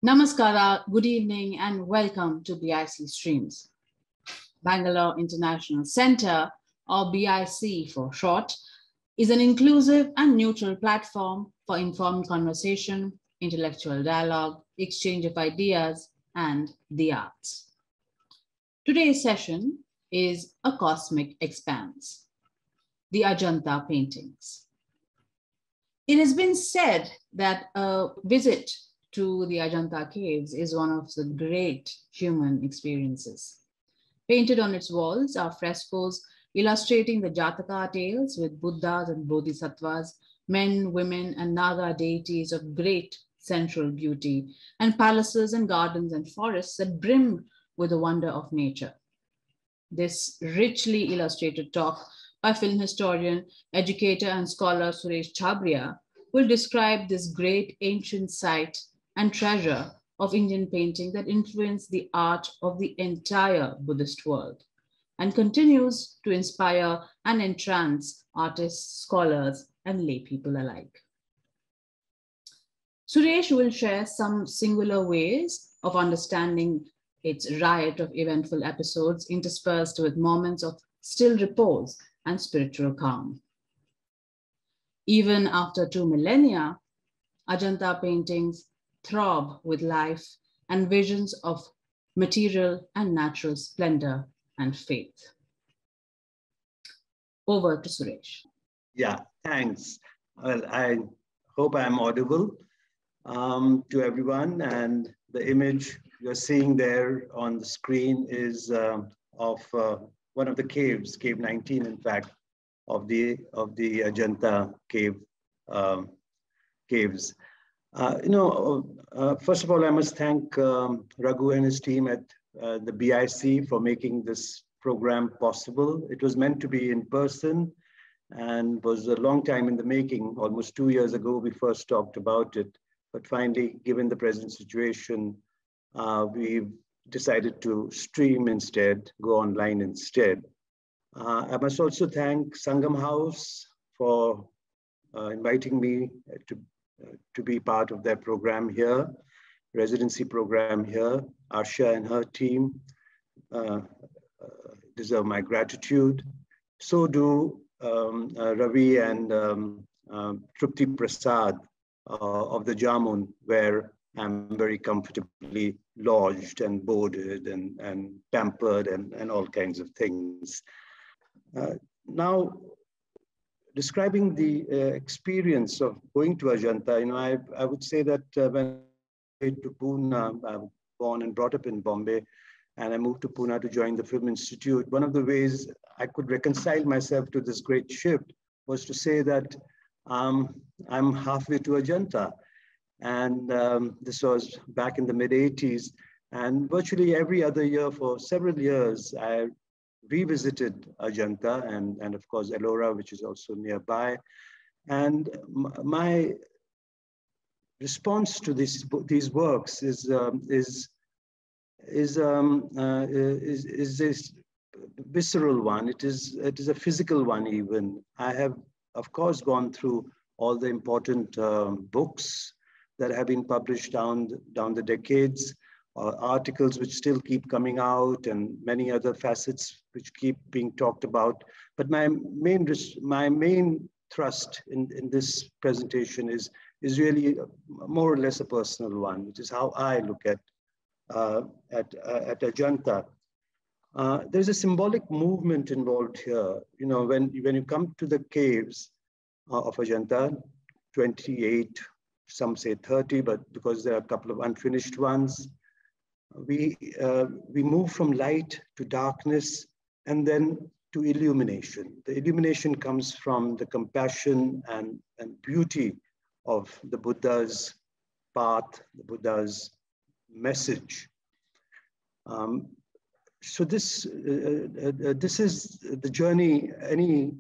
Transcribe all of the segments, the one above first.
Namaskara, good evening, and welcome to BIC Streams. Bangalore International Center, or BIC for short, is an inclusive and neutral platform for informed conversation, intellectual dialogue, exchange of ideas, and the arts. Today's session is a Cosmic Expanse, the Ajanta Paintings. It has been said that a visit to the Ajanta Caves is one of the great human experiences. Painted on its walls are frescoes illustrating the Jataka Tales with Buddhas and Bodhisattvas, men, women, and Naga deities of great sensual beauty, and palaces and gardens and forests that brim with the wonder of nature. This richly illustrated talk by film historian, educator, and scholar Suresh Chhabria will describe this great ancient site and treasure of Indian painting that influenced the art of the entire Buddhist world and continues to inspire and entrance artists, scholars, and laypeople alike. Suresh will share some singular ways of understanding its riot of eventful episodes interspersed with moments of still repose and spiritual calm. Even after 2 millennia, Ajanta paintings throb with life and visions of material and natural splendor and faith. Over to Suresh. Yeah, thanks. Well, I hope I'm audible to everyone, and the image you're seeing there on the screen is of one of the caves, cave 19, in fact, of the Ajanta caves. First of all, I must thank Raghu and his team at the BIC for making this program possible. It was meant to be in person and was a long time in the making. Almost 2 years ago, we first talked about it. But finally, given the present situation, we've decided to stream instead, go online instead. I must also thank Sangam House for inviting me to be part of their program here, residency program here. Arsha and her team deserve my gratitude. So do Ravi and Trupti Prasad of the Jamun, where I'm very comfortably lodged and boarded and pampered and all kinds of things. Now, describing the experience of going to Ajanta, I would say that when I went to Pune, I was born and brought up in Bombay, and I moved to Pune to join the Film Institute. One of the ways I could reconcile myself to this great shift was to say that I'm halfway to Ajanta. And this was back in the mid-'80s. And virtually every other year for several years, I revisited Ajanta and of course Ellora, which is also nearby. And my response to these works is this visceral one. It is a physical one even. I have, of course, gone through all the important books that have been published down the decades, articles which still keep coming out, and many other facets which keep being talked about. But my main thrust in this presentation is really more or less a personal one, which is how I look at Ajanta. There's a symbolic movement involved here. You know, when you come to the caves of Ajanta, 28, some say 30, but because there are a couple of unfinished ones, we move from light to darkness and then to illumination. The illumination comes from the compassion and beauty of the Buddha's path, the Buddha's message. So this is the journey any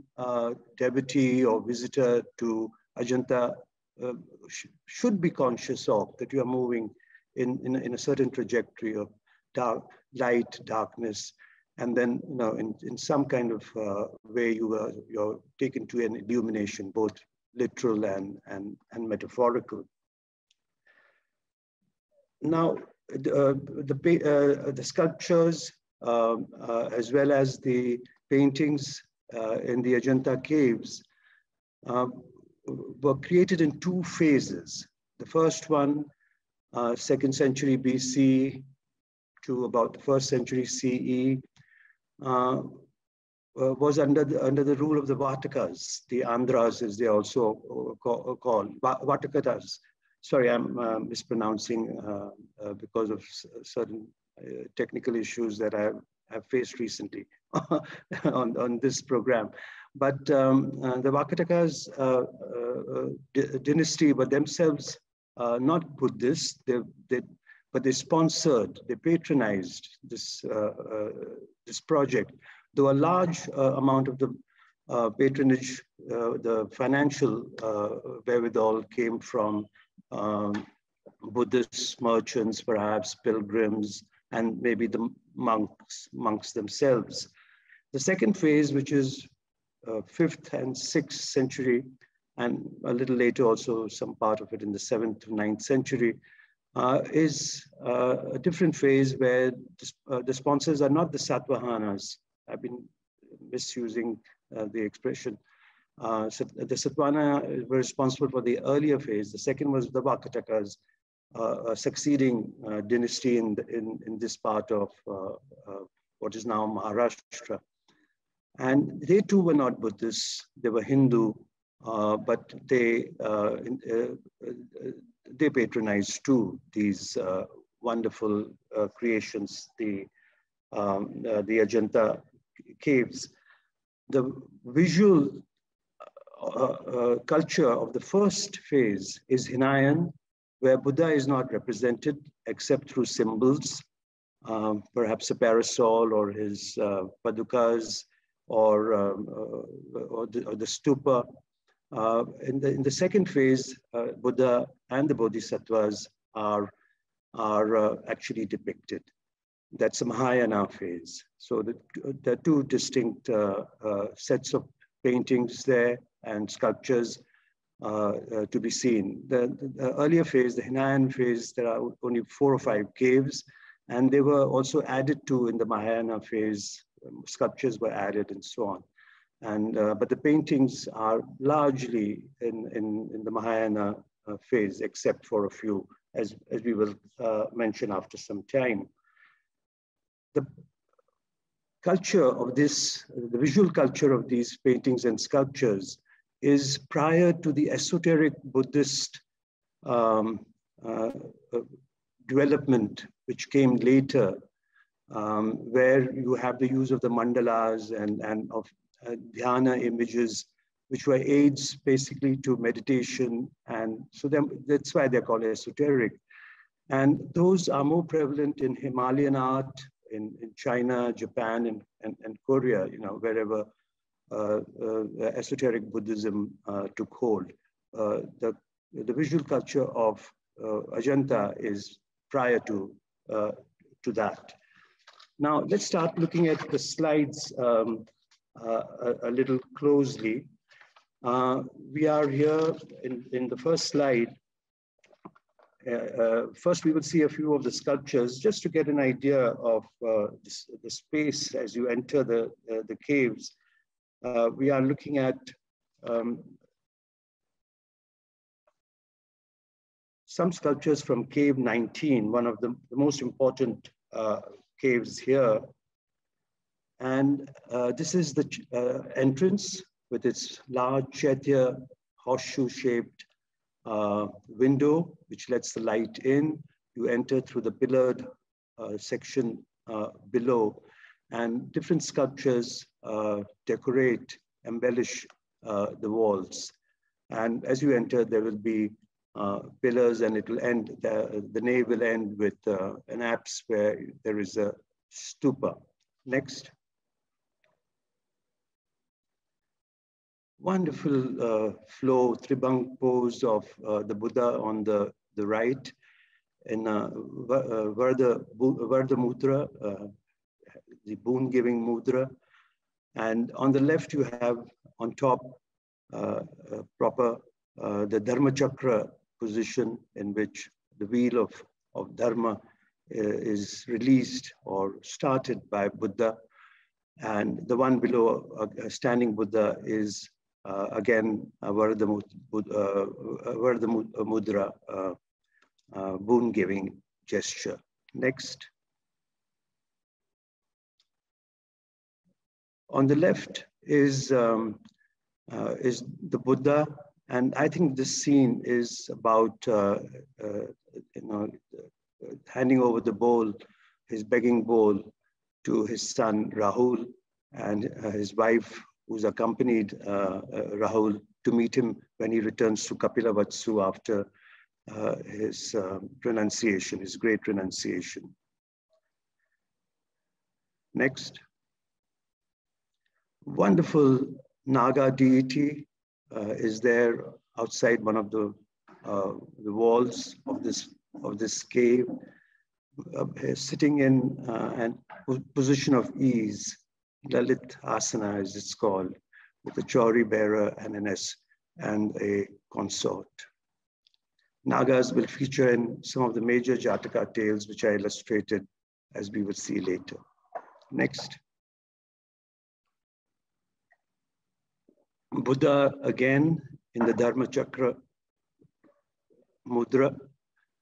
devotee or visitor to Ajanta should be conscious of, that you are moving in a certain trajectory of light, darkness, and then in some kind of way you're taken to an illumination, both literal and metaphorical. Now, the sculptures as well as the paintings in the Ajanta Caves were created in two phases. The first one, 2nd century BC to about the 1st century CE, was under the rule of the Jatakas, the Andhras as they also called, Jatakas. Sorry, I'm mispronouncing because of certain technical issues that I have faced recently on this program. But the Jatakas dynasty were themselves not Buddhist, but they sponsored, they patronized this project. Though a large amount of the patronage, the financial wherewithal came from Buddhist merchants, perhaps pilgrims, and maybe the monks themselves. The second phase, which is 5th and 6th century, and a little later also some part of it in the 7th to 9th century, is a different phase where the sponsors are not the Satvahanas. I've been misusing the expression. So the Satvana were responsible for the earlier phase. The second was the Vakatakas, a succeeding dynasty in this part of what is now Maharashtra. And they too were not Buddhists, they were Hindu, but they patronized too these wonderful creations, the Ajanta Caves. The visual culture of the first phase is Hinayan, where Buddha is not represented except through symbols, perhaps a parasol or his padukas or the stupa. In the second phase, Buddha and the Bodhisattvas are actually depicted. That's the Mahayana phase. So there are two distinct sets of paintings there and sculptures to be seen. The earlier phase, the Hinayan phase, there are only 4 or 5 caves, and they were also added to in the Mahayana phase. Sculptures were added and so on. And but the paintings are largely in the Mahayana phase, except for a few, as we will mention after some time. The culture of this, the visual culture of these paintings and sculptures is prior to the esoteric Buddhist development, which came later, where you have the use of the mandalas and of dhyana images, which were aids basically to meditation. And so that's why they're called esoteric. And those are more prevalent in Himalayan art, in China, Japan, and Korea, you know, wherever esoteric Buddhism took hold. The visual culture of Ajanta is prior to that. Now, let's start looking at the slides a little closely. We are here in the first slide. First, we will see a few of the sculptures just to get an idea of the space as you enter the caves. We are looking at some sculptures from Cave 19, one of the most important caves here. And this is the entrance with its large chaitya horseshoe-shaped window, which lets the light in. You enter through the pillared section below, and different sculptures decorate, embellish the walls. And as you enter, there will be pillars, and it will end, the nave will end with an apse where there is a stupa. Next. Wonderful flow, Tribang pose of the Buddha on the right, in Vardha Mudra, the boon-giving mudra. And on the left, you have on top proper the Dharma Chakra position, in which the wheel of of Dharma is released or started by Buddha. And the one below, standing Buddha, is again a Vardha Mudra, boon-giving gesture. Next. On the left is the Buddha, and I think this scene is about handing over the bowl, his begging bowl, to his son Rahul and his wife, who's accompanied Rahul to meet him when he returns to Kapilavatthu after his renunciation, his great renunciation. Next. Wonderful Naga deity is there outside one of the walls of this cave, sitting in a position of ease, Lalit Asana as it's called, with a chauri bearer and a consort. Nagas will feature in some of the major Jataka tales, which I illustrated, as we will see later. Next. Buddha again in the Dharma Chakra Mudra,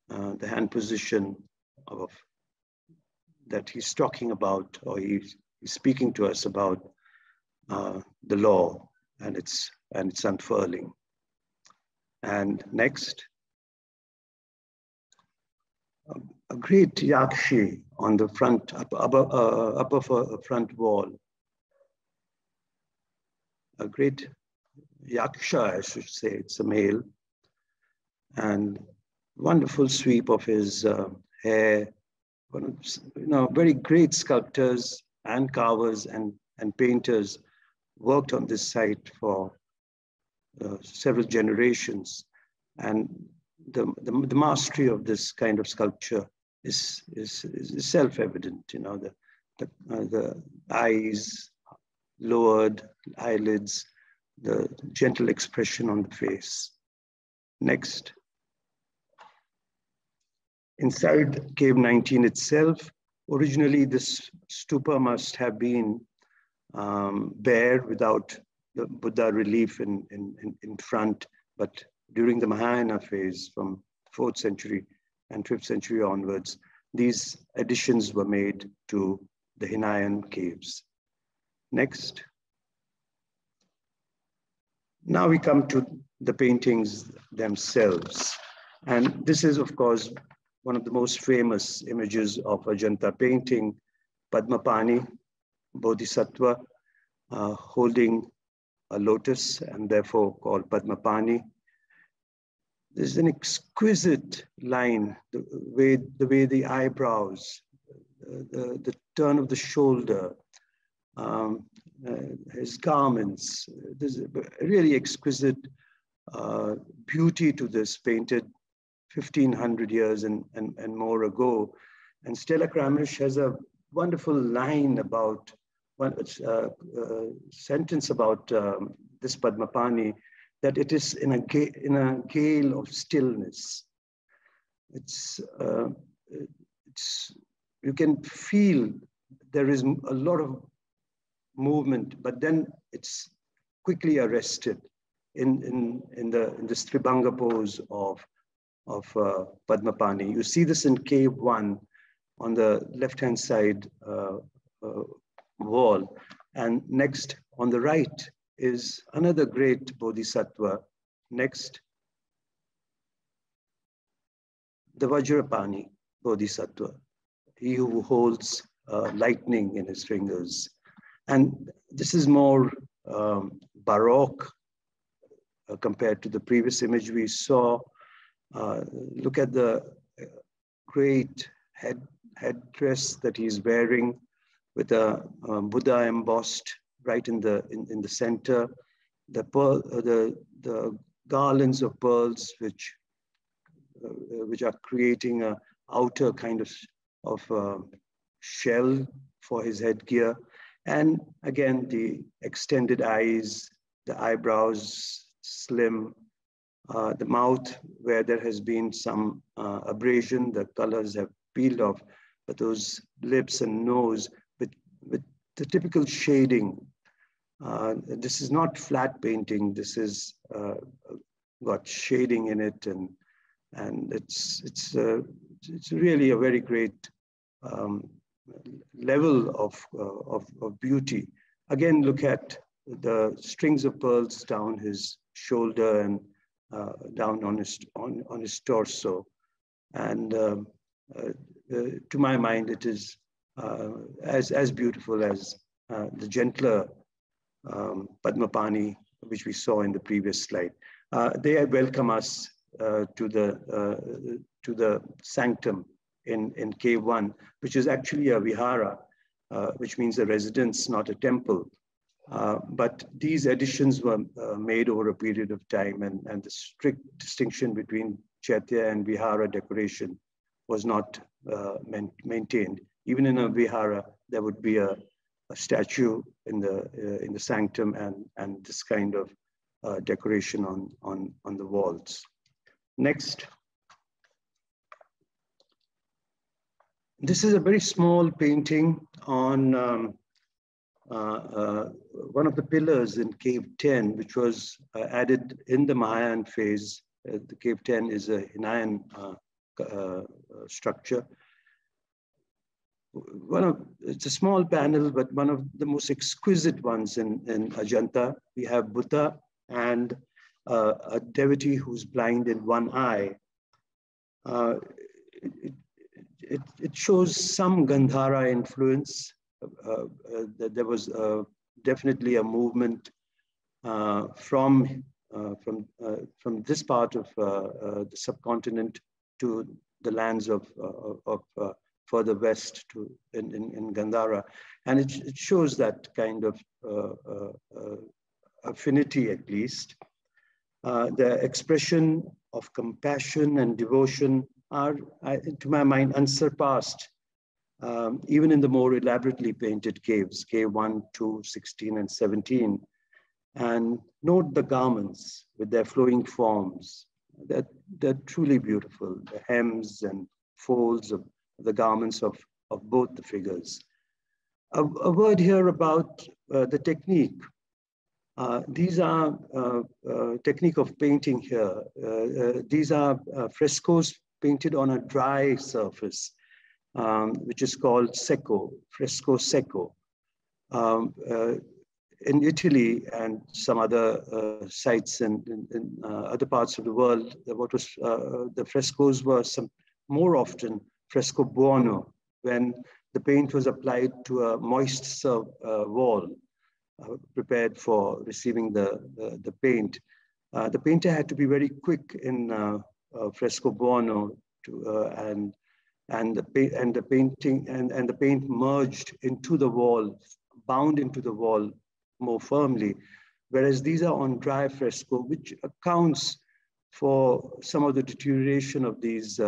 the hand position that he's talking about, or he's speaking to us about the law and its unfurling. And next, a great yakshi on the front, upper front wall. A great yaksha, I should say, it's a male, and wonderful sweep of his hair. Very great sculptors and carvers and painters worked on this site for several generations, and the mastery of this kind of sculpture is self-evident. The eyes lowered, eyelids, the gentle expression on the face. Next. Inside Cave 19 itself, originally this stupa must have been bare without the Buddha relief in front, but during the Mahayana phase from 4th century and 5th century onwards, these additions were made to the Hinayan caves. Next. Now we come to the paintings themselves. And this is, of course, one of the most famous images of Ajanta painting, Vajrapani Bodhisattva, holding a lotus and therefore called Vajrapani. There's an exquisite line, the way the eyebrows, the turn of the shoulder, his garments. There's a really exquisite beauty to this, painted 1500 years and more ago. And Stella Kramish has a wonderful line about, sentence about this Vajrapani, that it is in a gale of stillness. You can feel there is a lot of movement, but then it's quickly arrested in this Tribhanga pose of Vajrapani. You see this in Cave 1 on the left-hand side wall. And next on the right is another great Bodhisattva. Next, the Vajrapani Bodhisattva, he who holds lightning in his fingers. And this is more Baroque compared to the previous image we saw. Look at the great headdress that he's wearing, with a Buddha embossed right in the center. The garlands of pearls which are creating an outer kind of shell for his headgear. And again, the extended eyes, the eyebrows slim, The mouth, where there has been some abrasion, the colors have peeled off, but those lips and nose with the typical shading. This is not flat painting. This is got shading in it, and it's really a very great level of beauty. Again, look at the strings of pearls down his shoulder and down on his torso, and to my mind, it is as beautiful as the gentler Padmapani, which we saw in the previous slide. They welcome us to the sanctum in Cave 1, which is actually a vihara, which means a residence, not a temple. But these additions were made over a period of time, and the strict distinction between chaitya and vihara decoration was not maintained. Even in a vihara, there would be a statue in the sanctum and this kind of decoration on the walls. Next. This is a very small painting on one of the pillars in Cave 10, which was added in the Mahayana phase. The Cave 10 is a Hinayan structure. It's a small panel, but one of the most exquisite ones in Ajanta. We have Buddha and a devotee who's blind in one eye. It shows some Gandhara influence. There was definitely a movement from this part of the subcontinent to the lands of further west in Gandhara, and it shows that kind of affinity, at least. The expression of compassion and devotion are, to my mind, unsurpassed, even in the more elaborately painted caves, Cave 1, 2, 16, and 17. And note the garments with their flowing forms. They're truly beautiful, the hems and folds of the garments of both the figures. A word here about the technique. These are technique of painting here. These are frescoes painted on a dry surface, which is called secco, fresco secco. In Italy and some other sites in other parts of the world, the frescoes were more often fresco buono, when the paint was applied to a moist wall prepared for receiving the paint. The painter had to be very quick in fresco buono, and the paint merged into the wall, bound into the wall more firmly, whereas these are on dry fresco, which accounts for some of the deterioration of these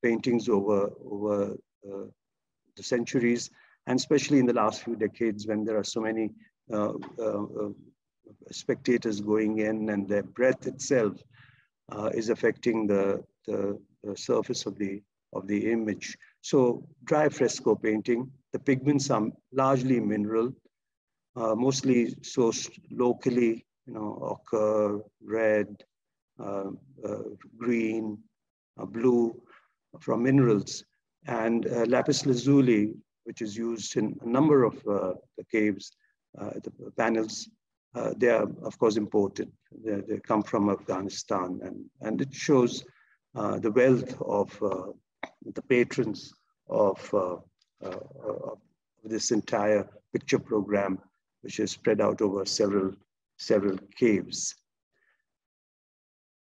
paintings over the centuries, and especially in the last few decades, when there are so many spectators going in, and their breath itself is affecting the surface of the image. So dry fresco painting, the pigments are largely mineral, mostly sourced locally, ochre, red, green, blue, from minerals, and lapis lazuli, which is used in a number of the caves, the panels. They are, of course, imported. They come from Afghanistan, and it shows the wealth of the patrons of this entire picture program, which is spread out over several caves.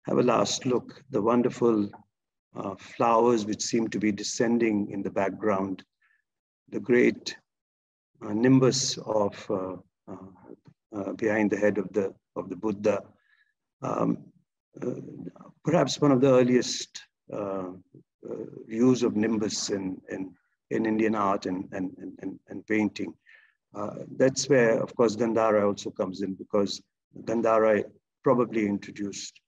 Have a last look, the wonderful flowers which seem to be descending in the background, the great nimbus of behind the head of the Buddha. Perhaps one of the earliest use of nimbus in Indian art and painting. That's where, of course, Gandhara also comes in, because Gandhara probably introduced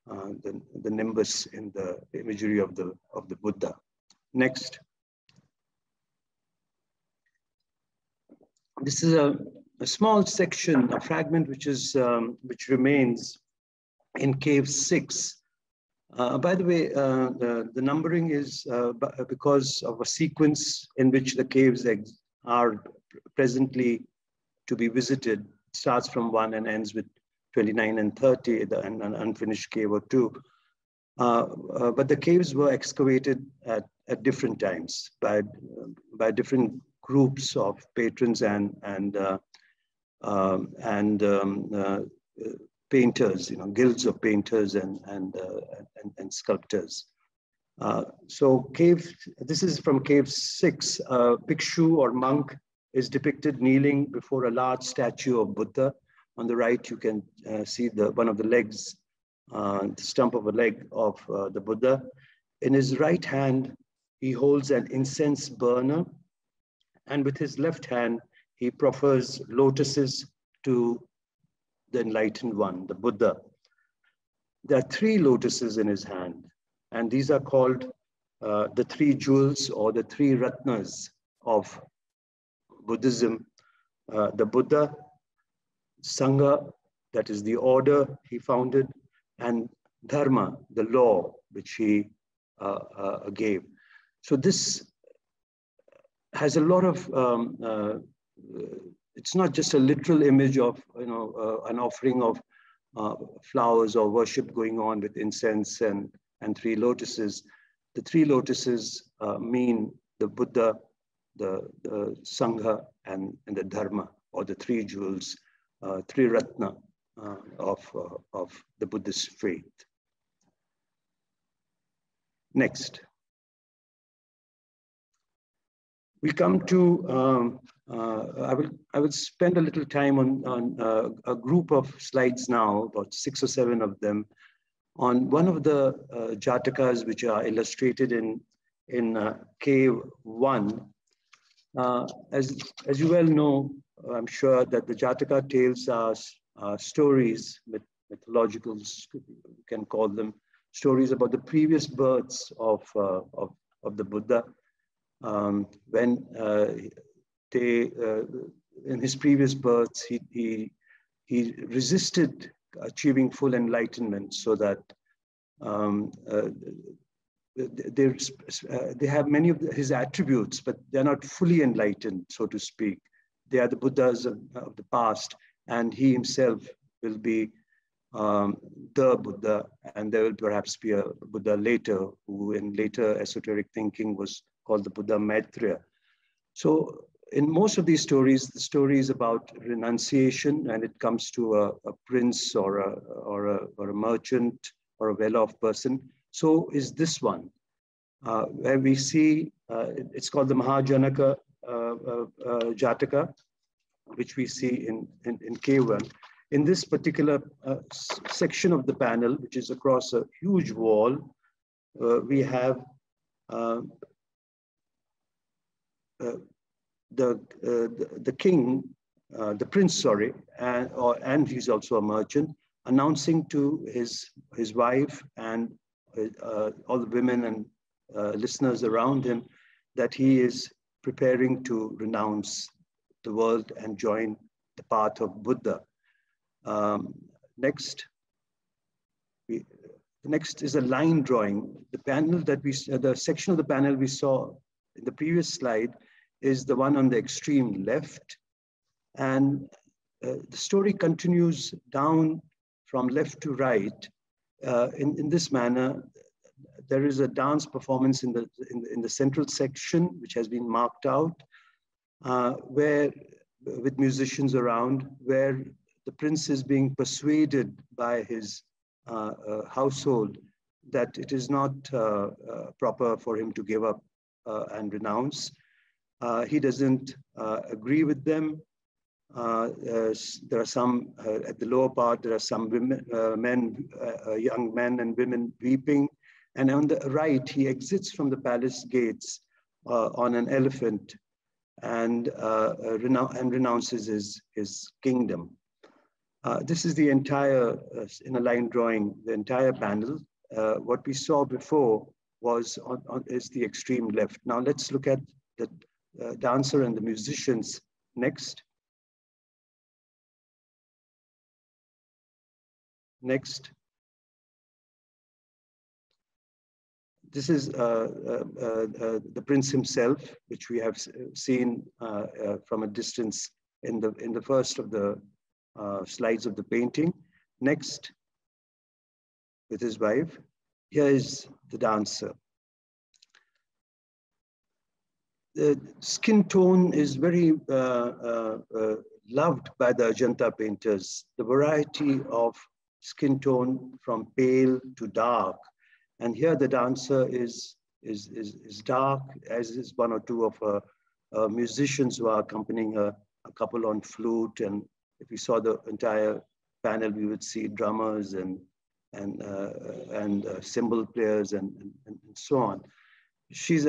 the nimbus in the imagery of the Buddha. Next. This is a small section, a fragment which remains in Cave 6. By the way, the numbering is because of a sequence in which the caves are presently to be visited. It starts from 1 and ends with 29 and 30, an unfinished cave or 2. But the caves were excavated at different times by different groups of patrons and painters, guilds of painters and sculptors. So this is from Cave 6. A bhikshu or monk is depicted kneeling before a large statue of Buddha. On the right, you can see one of the legs, the stump of a leg of the Buddha. In his right hand, he holds an incense burner, and with his left hand, he proffers lotuses to the enlightened one, the Buddha. There are 3 lotuses in his hand, and these are called the 3 jewels or the 3 ratnas of Buddhism. The Buddha, Sangha, that is the order he founded, and Dharma, the law which he gave. So this has a lot of, it's not just a literal image of, an offering of flowers or worship going on with incense and 3 lotuses. The 3 lotuses mean the Buddha, the Sangha, and the Dharma, or the 3 jewels, 3 ratna of the Buddhist faith. Next. We come to, I will spend a little time on a group of slides now, about 6 or 7 of them, on one of the Jatakas which are illustrated in Cave 1. As you well know, I'm sure that the Jataka Tales are stories, mythological, you can call them, stories about the previous births of the Buddha. When in his previous births, he resisted achieving full enlightenment, so that they have many of his attributes, but they're not fully enlightened, so to speak. They are the Buddhas of the past, and he himself will be the Buddha, and there will perhaps be a Buddha later, who in later esoteric thinking was called the Buddha Maitreya. So in most of these stories, the story is about renunciation, and it comes to a prince or a merchant or a well-off person. So is this one, where we see, it's called the Mahajanaka Jataka, which we see in K1. In this particular section of the panel, which is across a huge wall, we have the king, the prince, sorry, and he's also a merchant, announcing to his wife and all the women and listeners around him that he is preparing to renounce the world and join the path of Buddha. Next is a line drawing. The panel that the section of the panel we saw in the previous slide is the one on the extreme left, and the story continues down from left to right in this manner. There is a dance performance in the central section, which has been marked out, where with musicians around, where the prince is being persuaded by his household that it is not proper for him to give up and renounce. He doesn't agree with them. There are some, at the lower part, there are some women, young men and women weeping. And on the right, he exits from the palace gates on an elephant and renounces his kingdom. This is the entire, in a line drawing, the entire panel. What we saw before was is the extreme left. Now let's look at the dancer and the musicians next. Next. This is the prince himself, which we have seen from a distance in the first of the slides of the painting. Next, with his wife. Here is the dancer. The skin tone is very loved by the Ajanta painters. The variety of skin tone from pale to dark. And here the dancer is dark, as is one or two of her musicians who are accompanying her, a couple on flute. And if we saw the entire panel, we would see drummers and cymbal players and so on. She's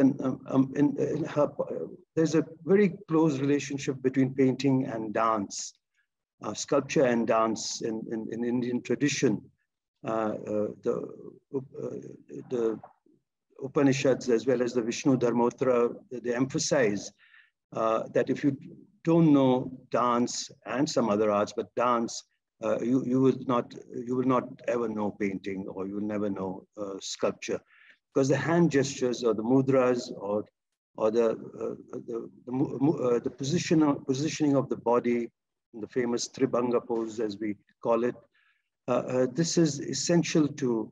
there's a very close relationship between painting and dance, sculpture and dance in Indian tradition. The Upanishads as well as the Vishnu Dharmottara, they emphasize that if you don't know dance and some other arts, but dance, you will not ever know painting, or you will never know sculpture, because the hand gestures or the mudras or the positioning of the body, the famous Tribhanga pose as we call it, this is essential to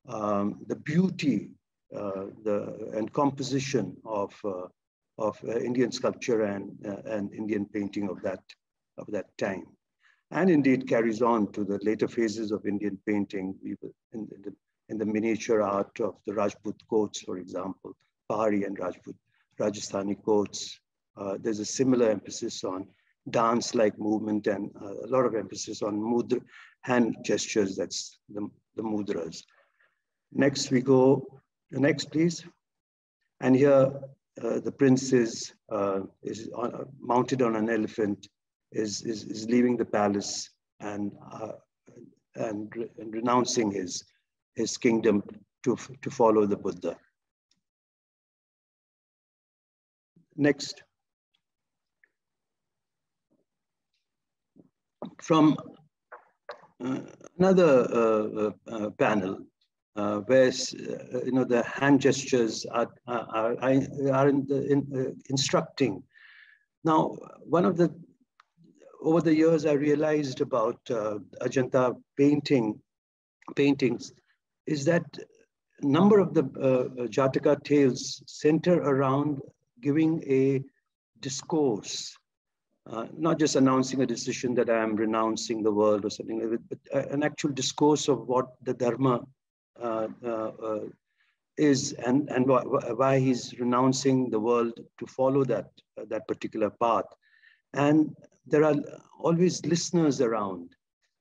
the beauty and composition of Indian sculpture and Indian painting of that time, and indeed carries on to the later phases of Indian painting, in the miniature art of the Rajput courts, for example, Pahari and Rajasthani courts. There's a similar emphasis on dance-like movement and a lot of emphasis on mudra, hand gestures, that's the mudras. Next we go, next please. And here the prince is mounted on an elephant, is leaving the palace and renouncing his kingdom to follow the Buddha. Next. From another panel, where the hand gestures are instructing. Now, over the years, I realized about Ajanta paintings is that a number of the Jataka Tales center around giving a discourse. Not just announcing a decision that I am renouncing the world or something like that, but an actual discourse of what the Dharma is and why he's renouncing the world to follow that particular path. And there are always listeners around.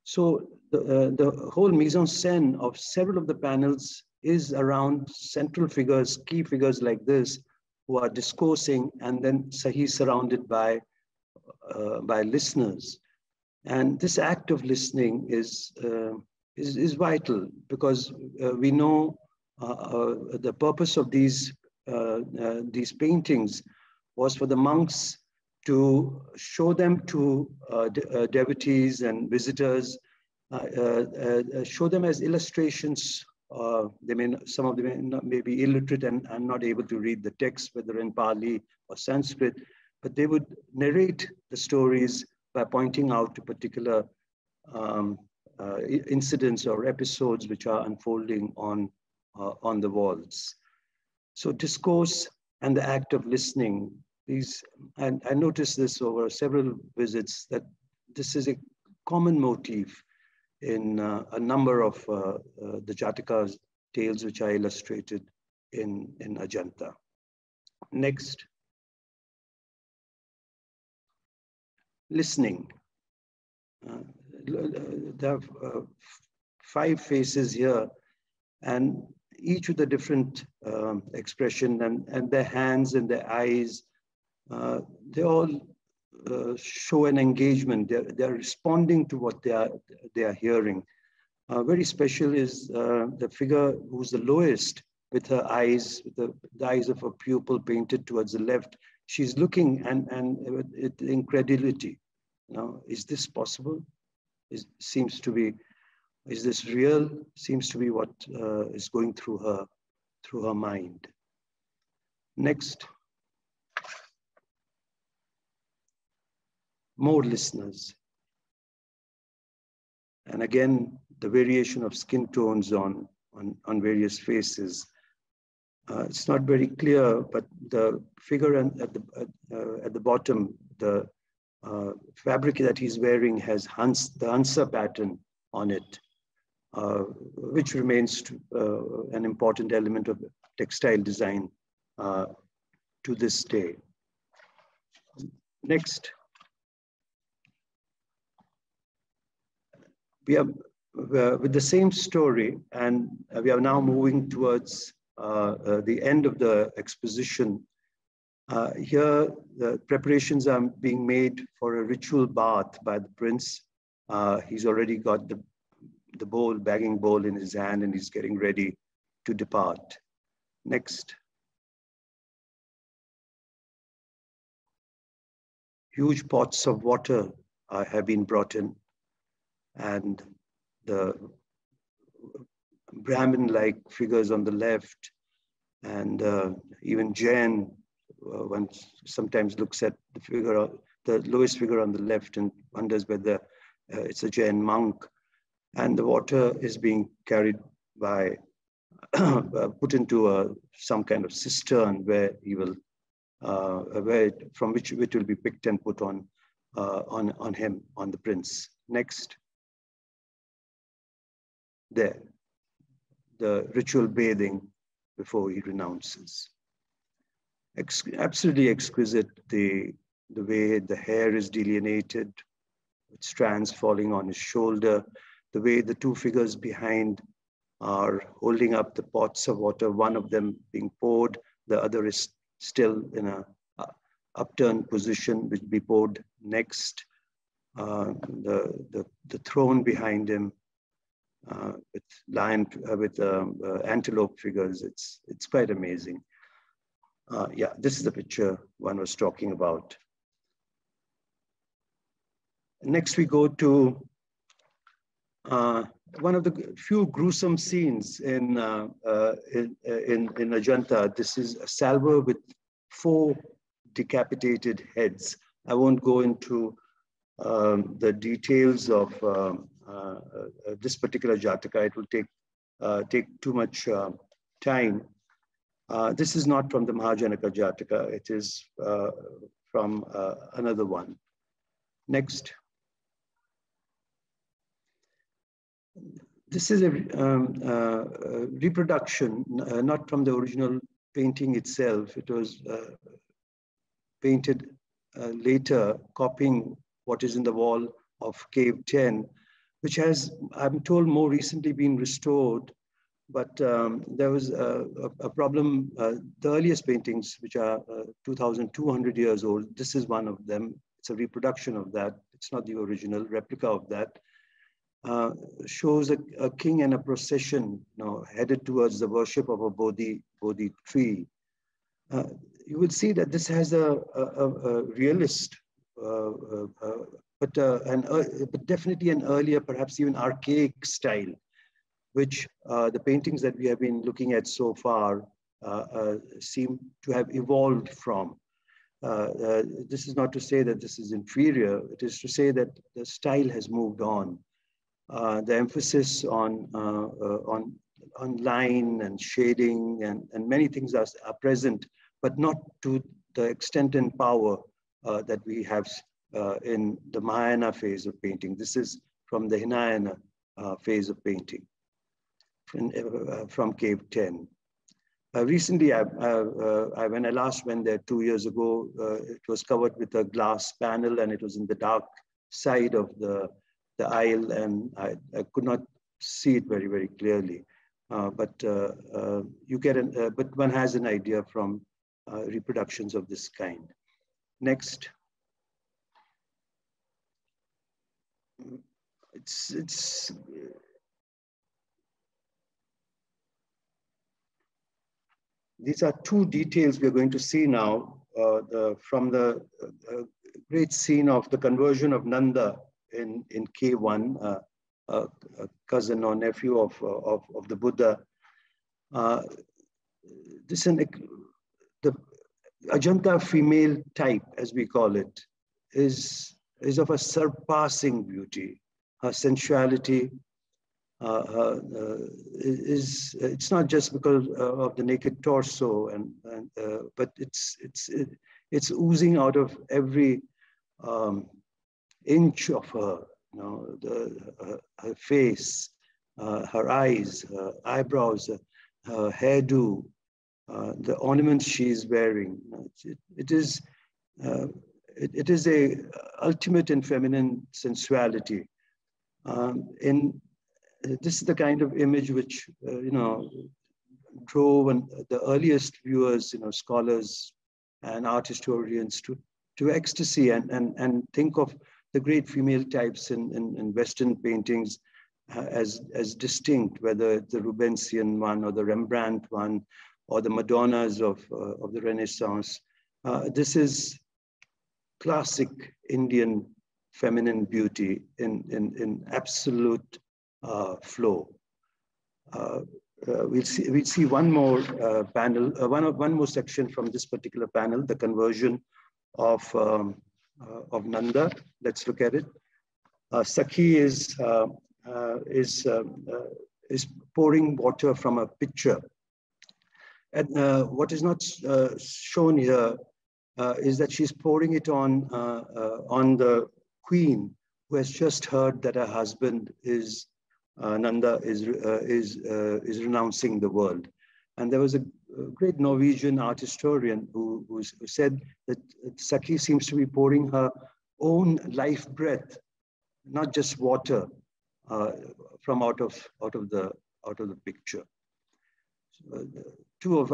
So the whole mise en scène of several of the panels is around central figures, key figures like this, who are discoursing, and then he's surrounded by listeners. And this act of listening is vital, because we know the purpose of these paintings was for the monks to show them to devotees and visitors, show them as illustrations. Some of them may be illiterate and not able to read the text, whether in Pali or Sanskrit, but they would narrate the stories by pointing out to particular incidents or episodes which are unfolding on the walls. So discourse and the act of listening, and I noticed this over several visits, that this is a common motif in a number of the Jataka tales which are illustrated in Ajanta. Next. Listening. There are 5 faces here, and each with a different expression, and their hands and their eyes, they all show an engagement. They're responding to what they are hearing. Very special is the figure who's the lowest, with her eyes, with the eyes of a pupil painted towards the left. She's looking and with incredulity. Is this possible? Seems to be. Is this real? Seems to be what is going through her mind. Next. More listeners. And again, the variation of skin tones on various faces. It's not very clear, but the figure at the bottom, the fabric that he's wearing has the Hansa pattern on it, which remains an important element of textile design to this day. Next. We are with the same story, and we are now moving towards the end of the exposition. Here, the preparations are being made for a ritual bath by the prince. He's already got the bowl, bagging bowl in his hand, and he's getting ready to depart. Next. Huge pots of water have been brought in, and the Brahmin-like figures on the left, and even Jain, one sometimes looks at the lowest figure on the left and wonders whether it's a Jain monk. And the water is being carried by, put into some kind of cistern where he will, from which it will be picked and put on him, on the prince. Next. There, the ritual bathing before he renounces. Absolutely exquisite, the way the hair is delineated, with strands falling on his shoulder, the way the two figures behind are holding up the pots of water, one of them being poured, the other is still in a upturned position, which will be poured next. The throne behind him, with antelope figures. It's quite amazing. Yeah, this is the picture one was talking about. Next, we go to one of the few gruesome scenes in Ajanta. This is a salver with 4 decapitated heads. I won't go into the details of this particular Jataka. It will take too much time. This is not from the Mahajanaka Jataka. It is from another one. Next. This is a reproduction, not from the original painting itself. It was painted later, copying what is in the wall of Cave 10, which has, I'm told, more recently been restored. But there was a problem. The earliest paintings, which are 2,200 years old, this is one of them. It's a reproduction of that. It's not the original replica of that. Shows a king and a procession, headed towards the worship of a Bodhi tree. You will see that this has a realist, but definitely an earlier, perhaps even archaic style, which the paintings that we have been looking at so far seem to have evolved from. This is not to say that this is inferior. It is to say that the style has moved on. The emphasis on line and shading and many things are present, but not to the extent and power that we have in the Mahayana phase of painting. This is from the Hinayana phase of painting, from Cave 10. Recently, when I last went there 2 years ago, it was covered with a glass panel, and it was in the dark side of the aisle, and I could not see it very, very clearly. But you get but one has an idea from reproductions of this kind. Next. these are two details we're going to see now from the great scene of the conversion of Nanda in K1, a cousin or nephew of the Buddha. The Ajanta female type, as we call it, is of a surpassing beauty. Her sensuality it's not just because of the naked torso, but it's oozing out of every inch of her. You know, her face, her eyes, her eyebrows, her hairdo, the ornaments she is wearing. It is a ultimate in feminine sensuality. This is the kind of image which you know, drove the earliest viewers, you know, scholars and art historians to ecstasy and think of the great female types in Western paintings as distinct, whether the Rubensian one or the Rembrandt one or the Madonnas of the Renaissance. This is classic Indian feminine beauty in absolute flow. We'll see one more panel, one more section from this particular panel, the conversion of Nanda. Let's look at it. Sakhi is pouring water from a pitcher, and what is not shown here is that she's pouring it on the queen, who has just heard that her husband is Nanda is renouncing the world. And there was a great Norwegian art historian who said that Sakhi seems to be pouring her own life breath, not just water, from out of the picture. So, two of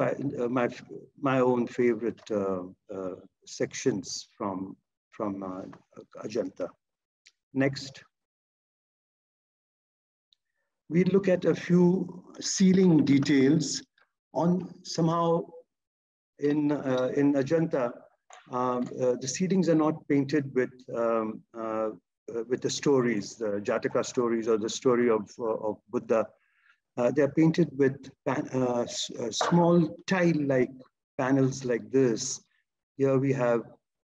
my own favorite sections from Ajanta. Next. We look at a few ceiling details on somehow in Ajanta. The ceilings are not painted with the stories, the Jataka stories or the story of Buddha. They're painted with small tile-like panels like this. Here we have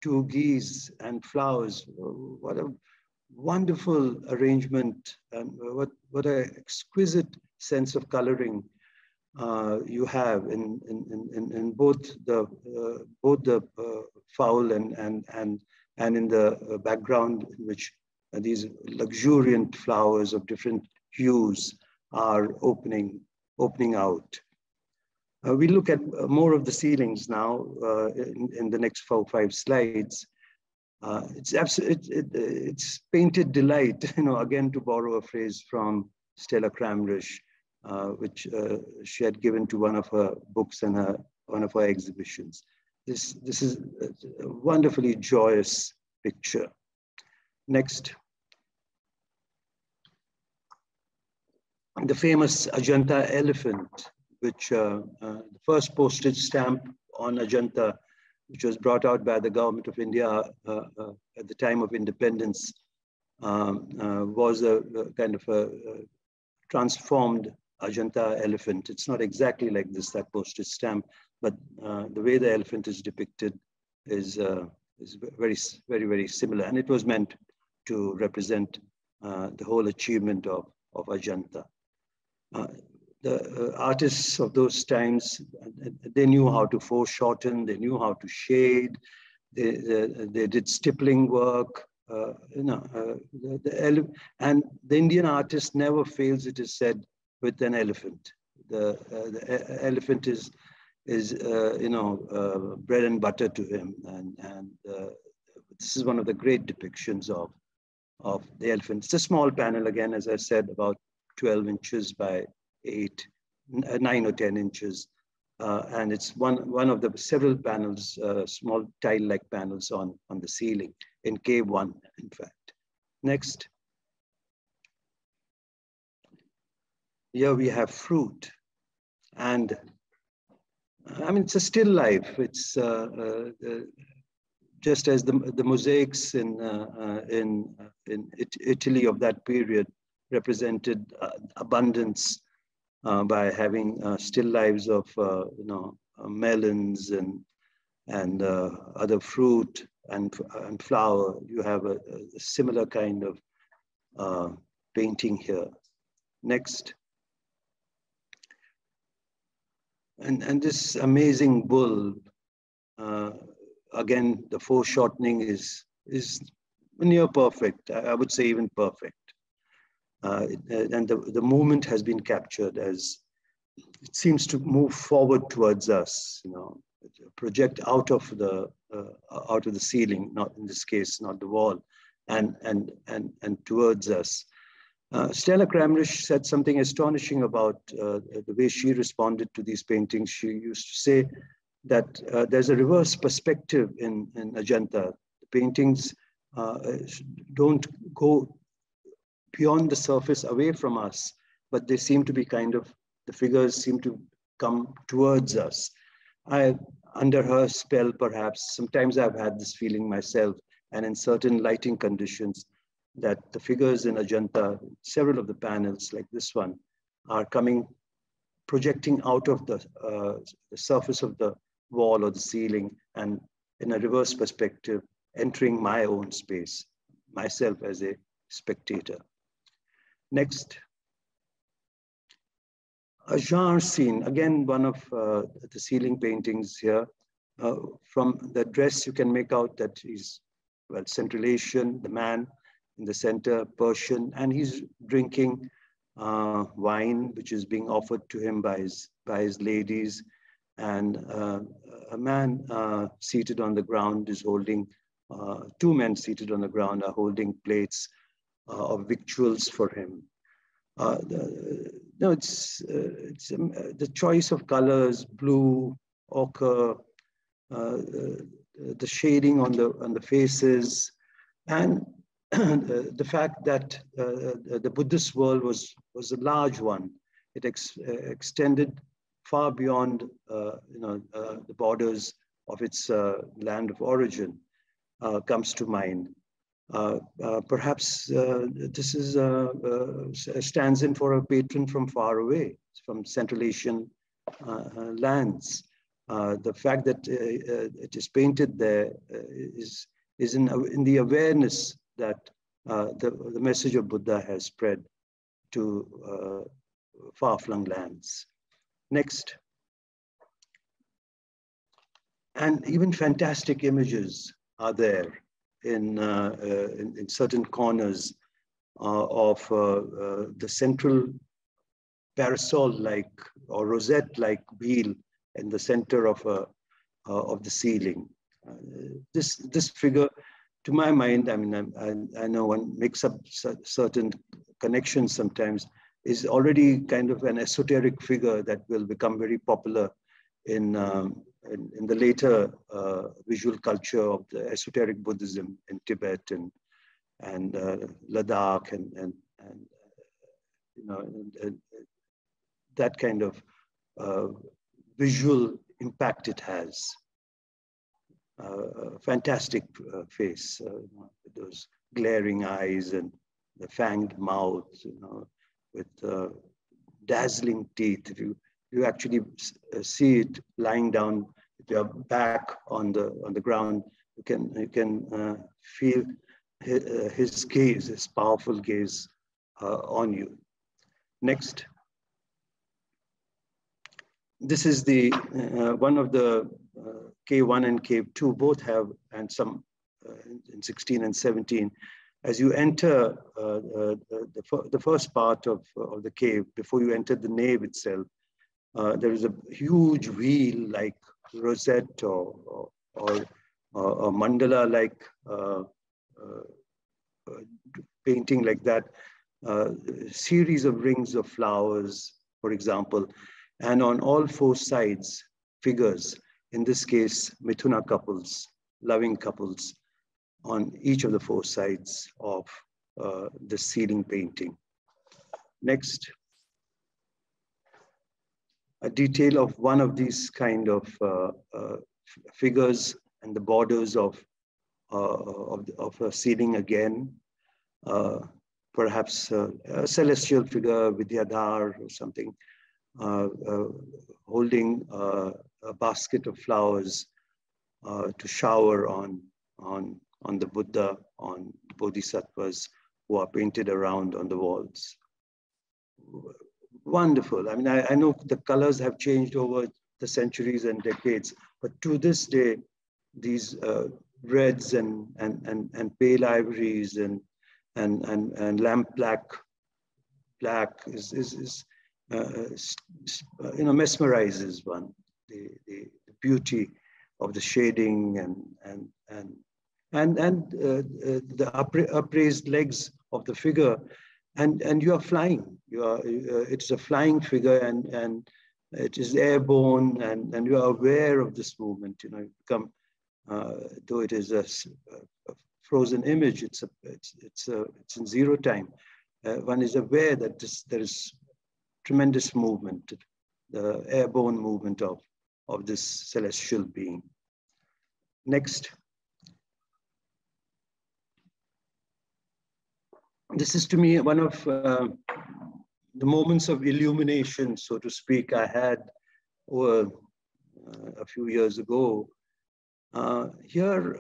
two geese and flowers. What a wonderful arrangement, and what an exquisite sense of coloring you have in both the fowl and in the background, in which these luxuriant flowers of different hues are opening out. We look at more of the ceilings now in the next 4 or 5 slides. It's painted delight, you know, again to borrow a phrase from Stella Kramrisch, which she had given to one of her books and one of her exhibitions. This is a wonderfully joyous picture. Next. The famous Ajanta Elephant, which the first postage stamp on Ajanta, which was brought out by the government of India at the time of independence, was a kind of a transformed Ajanta elephant. It's not exactly like this, that postage stamp, but the way the elephant is depicted is very, very, very similar. And it was meant to represent the whole achievement of Ajanta. The artists of those times, they knew how to foreshorten, they knew how to shade, they did stippling work, and the Indian artist never fails, it is said, with an elephant. The elephant is bread and butter to him, and this is one of the great depictions of the elephant. It's a small panel, again, as I said, about 12 inches by 9 or 10 inches. And it's one of the several panels, small tile-like panels on the ceiling in Cave 1, in fact. Next. here we have fruit. And I mean, it's a still life. It's just as the mosaics in Italy of that period represented abundance by having still lives of melons and other fruit and flower. You have a similar kind of painting here. Next. And this amazing bull, again, the foreshortening is near perfect. I would say even perfect. And the movement has been captured as it seems to move forward towards us, project out of the ceiling, not in this case, not the wall, and towards us. Stella Kramrisch said something astonishing about the way she responded to these paintings. She used to say that there's a reverse perspective in Ajanta. The paintings don't go beyond the surface away from us, but they seem to be the figures seem to come towards us. Under her spell, perhaps, sometimes I've had this feeling myself, and in certain lighting conditions, that the figures in Ajanta, several of the panels like this one, are projecting out of the surface of the wall or the ceiling, and in a reverse perspective, entering my own space, myself as a spectator. Next. A genre scene, again, one of the ceiling paintings here. From the dress, you can make out that he's, well, Central Asian, the man in the center, Persian, and he's drinking wine, which is being offered to him by his ladies. And a man seated on the ground is holding, two men seated on the ground are holding plates of victuals for him. It's the choice of colors, blue, ochre, the shading on the faces, and the fact that the Buddhist world was a large one. It extended far beyond the borders of its land of origin, comes to mind. Perhaps this is stands in for a patron from far away, from Central Asian lands. The fact that it is painted there is in the awareness that the message of Buddha has spread to far-flung lands. Next. And even fantastic images are there in certain corners of the central parasol-like or rosette-like wheel in the center of the ceiling. This figure, to my mind, I mean, I know one makes up certain connections sometimes, is already kind of an esoteric figure that will become very popular in the later visual culture of the esoteric Buddhism in Tibet and Ladakh and that kind of visual impact it has. Fantastic face, with those glaring eyes and the fanged mouth, with dazzling teeth. If you actually see it lying down with your back on the ground, you can feel his gaze, his powerful gaze on you. Next. This is the one of the Cave 1 and Cave 2 both have, and some in 16 and 17. As you enter the first part of the cave, before you enter the nave itself, there is a huge wheel-like rosette or mandala-like painting like that. Series of rings of flowers, for example, and on all four sides, figures, in this case, Mithuna couples, loving couples, on each of the four sides of the ceiling painting. Next. a detail of one of these kind of figures and the borders of a ceiling again, perhaps a celestial figure, Vidyadhar or something, holding a basket of flowers to shower on the Buddha, on Bodhisattvas who are painted around on the walls. Wonderful. I mean, I know the colors have changed over the centuries and decades, but to this day, these reds and pale ivories and lamp black is mesmerizes one. The beauty of the shading and the upraised legs of the figure, and you are flying. It's a flying figure, and it is airborne, and you are aware of this movement. You become, though it is a frozen image, it's in zero time. One is aware that there is tremendous movement, the airborne movement of this celestial being. Next. This is to me one of the moments of illumination, so to speak, I had over a few years ago. Here,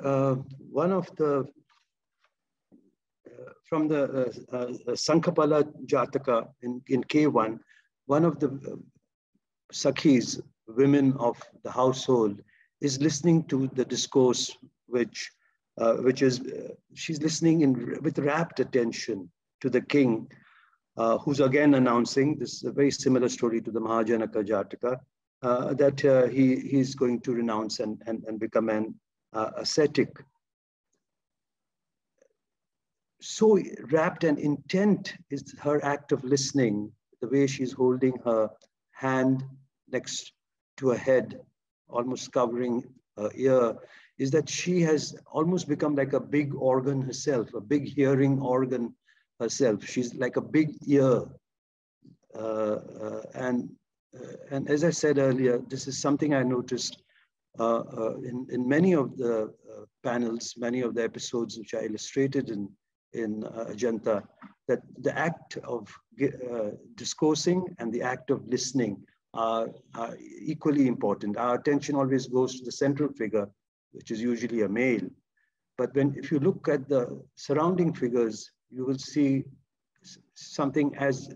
one of the, from the Sankhapala Jataka in K1, one of the Sakhis, women of the household, is listening to the discourse, which is, she's listening with rapt attention to the king, who's again announcing, this is a very similar story to the Mahajanaka Jataka, that he's going to renounce and become an ascetic. So rapt and intent is her act of listening, the way she's holding her hand next to her head, almost covering her ear, is that she has almost become like a big organ herself, a big hearing organ herself. She's like a big ear. And as I said earlier, this is something I noticed in many of the panels, many of the episodes which I illustrated in Ajanta, that the act of discoursing and the act of listening are equally important. Our attention always goes to the central figure, which is usually a male. But if you look at the surrounding figures, you will see something as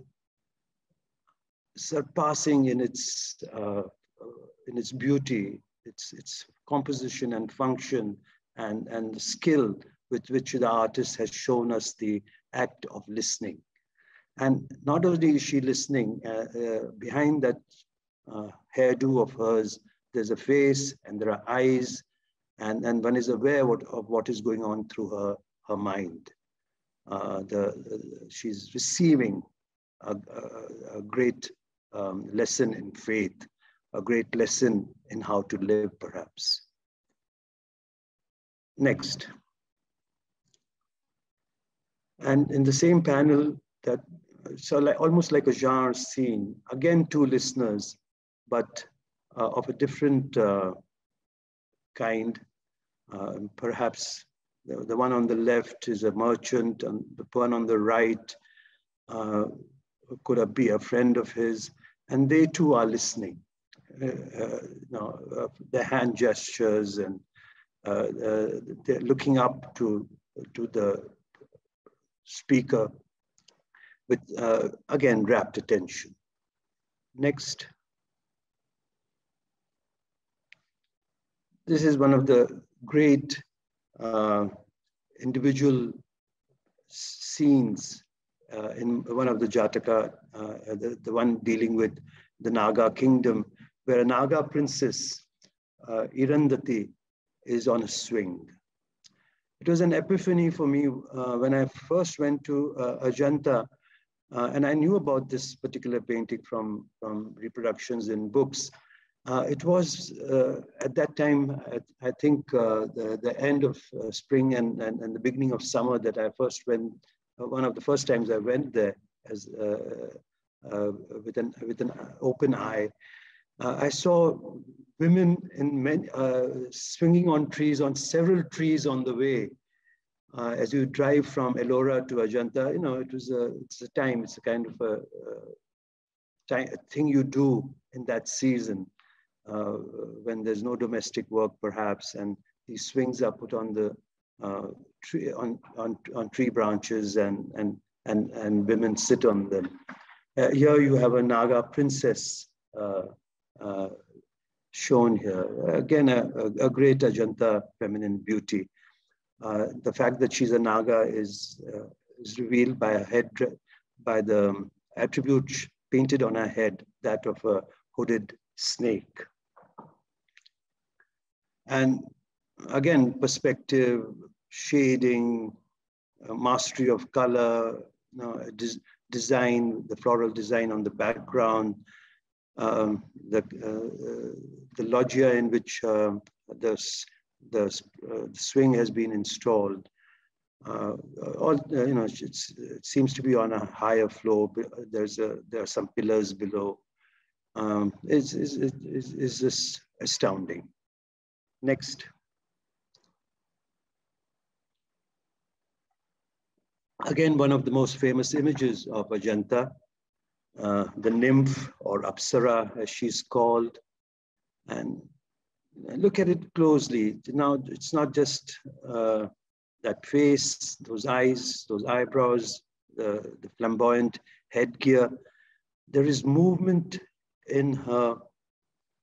surpassing in its beauty, its composition and function, and the skill with which the artist has shown us the act of listening. And not only is she listening, behind that hairdo of hers, there's a face and there are eyes, and one is aware of what is going on through her mind. She's receiving a great lesson in faith, a great lesson in how to live, perhaps. Next. And in the same panel, almost like a genre scene, again, two listeners, but of a different kind. Perhaps the one on the left is a merchant, and the one on the right could be a friend of his, and they too are listening. Their hand gestures, and they're looking up to the speaker with, again, rapt attention. Next. This is one of the great individual scenes in one of the Jataka, the one dealing with the Naga kingdom, where a Naga Princess, Irandhati, is on a swing. It was an epiphany for me when I first went to Ajanta, and I knew about this particular painting from reproductions in books. It was at that time, I think the end of spring and the beginning of summer that I first went, one of the first times I went there as with an open eye. I saw women in many, swinging on trees, on several trees on the way. As you drive from Ellora to Ajanta, you know, it's a time, it's a kind of a thing you do in that season when there's no domestic work, perhaps, and these swings are put on the tree, on tree branches, and women sit on them. Here you have a Naga Princess shown here. Again, a great Ajanta feminine beauty. The fact that she's a Naga is revealed by a head, by the attribute painted on her head, that of a hooded snake. And again, perspective, shading, mastery of color, you know, design, the floral design on the background, the loggia in which the swing has been installed. All you know, it seems to be on a higher floor. There are some pillars below. It's just astounding. Next. Again, one of the most famous images of Ajanta, the nymph or Apsara, as she's called. And look at it closely. Now, it's not just that face, those eyes, those eyebrows, the flamboyant headgear. There is movement in her,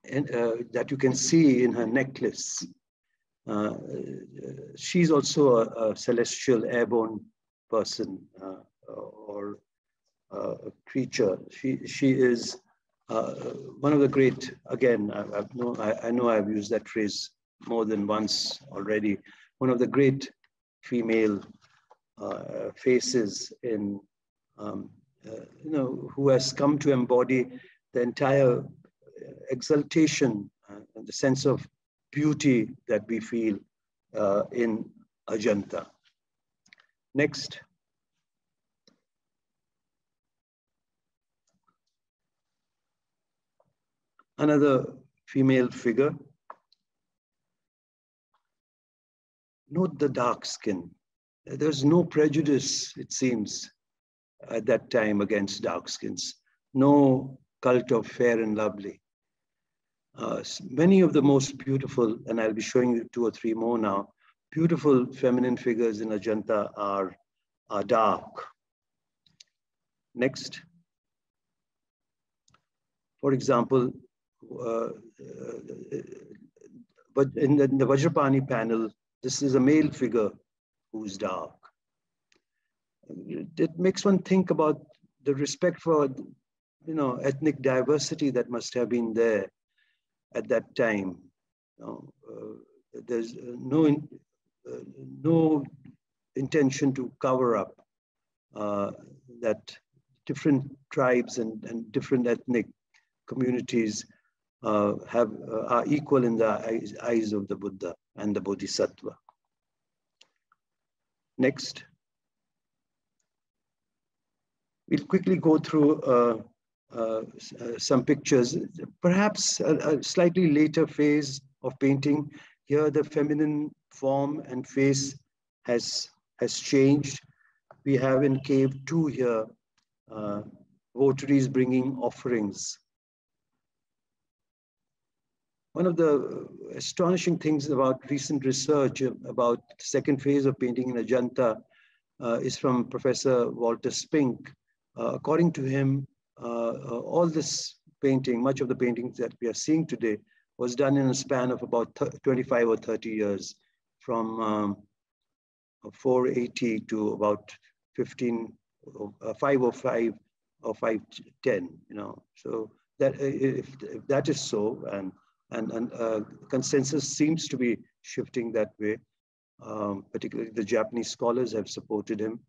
that you can see in her necklace. She's also a celestial airborne person or a creature. She is one of the great, again, I know I've used that phrase more than once already, one of the great female faces in, you know, who has come to embody the entire exaltation and the sense of beauty that we feel in Ajanta. Next. Another female figure. Note the dark skin. There's no prejudice, it seems, at that time against dark skins. No cult of fair and lovely. Many of the most beautiful, and I'll be showing you 2 or 3 more now, beautiful feminine figures in Ajanta are dark. Next. For example, but in the Vajrapani panel, this is a male figure who's dark. It makes one think about the respect for, you know, ethnic diversity that must have been there at that time. You know, there's no intention to cover up that different tribes and different ethnic communities are equal in the eyes of the Buddha and the Bodhisattva. Next. We'll quickly go through some pictures, perhaps a slightly later phase of painting. Here the feminine form and face has changed. We have in cave 2 here, votaries bringing offerings. One of the astonishing things about recent research about the second phase of painting in Ajanta is from Professor Walter Spink. According to him, all this painting, much of the paintings that we are seeing today, was done in a span of about 25 or 30 years, from 480 to about 505 or 510. You know, so that if that is so, and consensus seems to be shifting that way, particularly the Japanese scholars have supported him.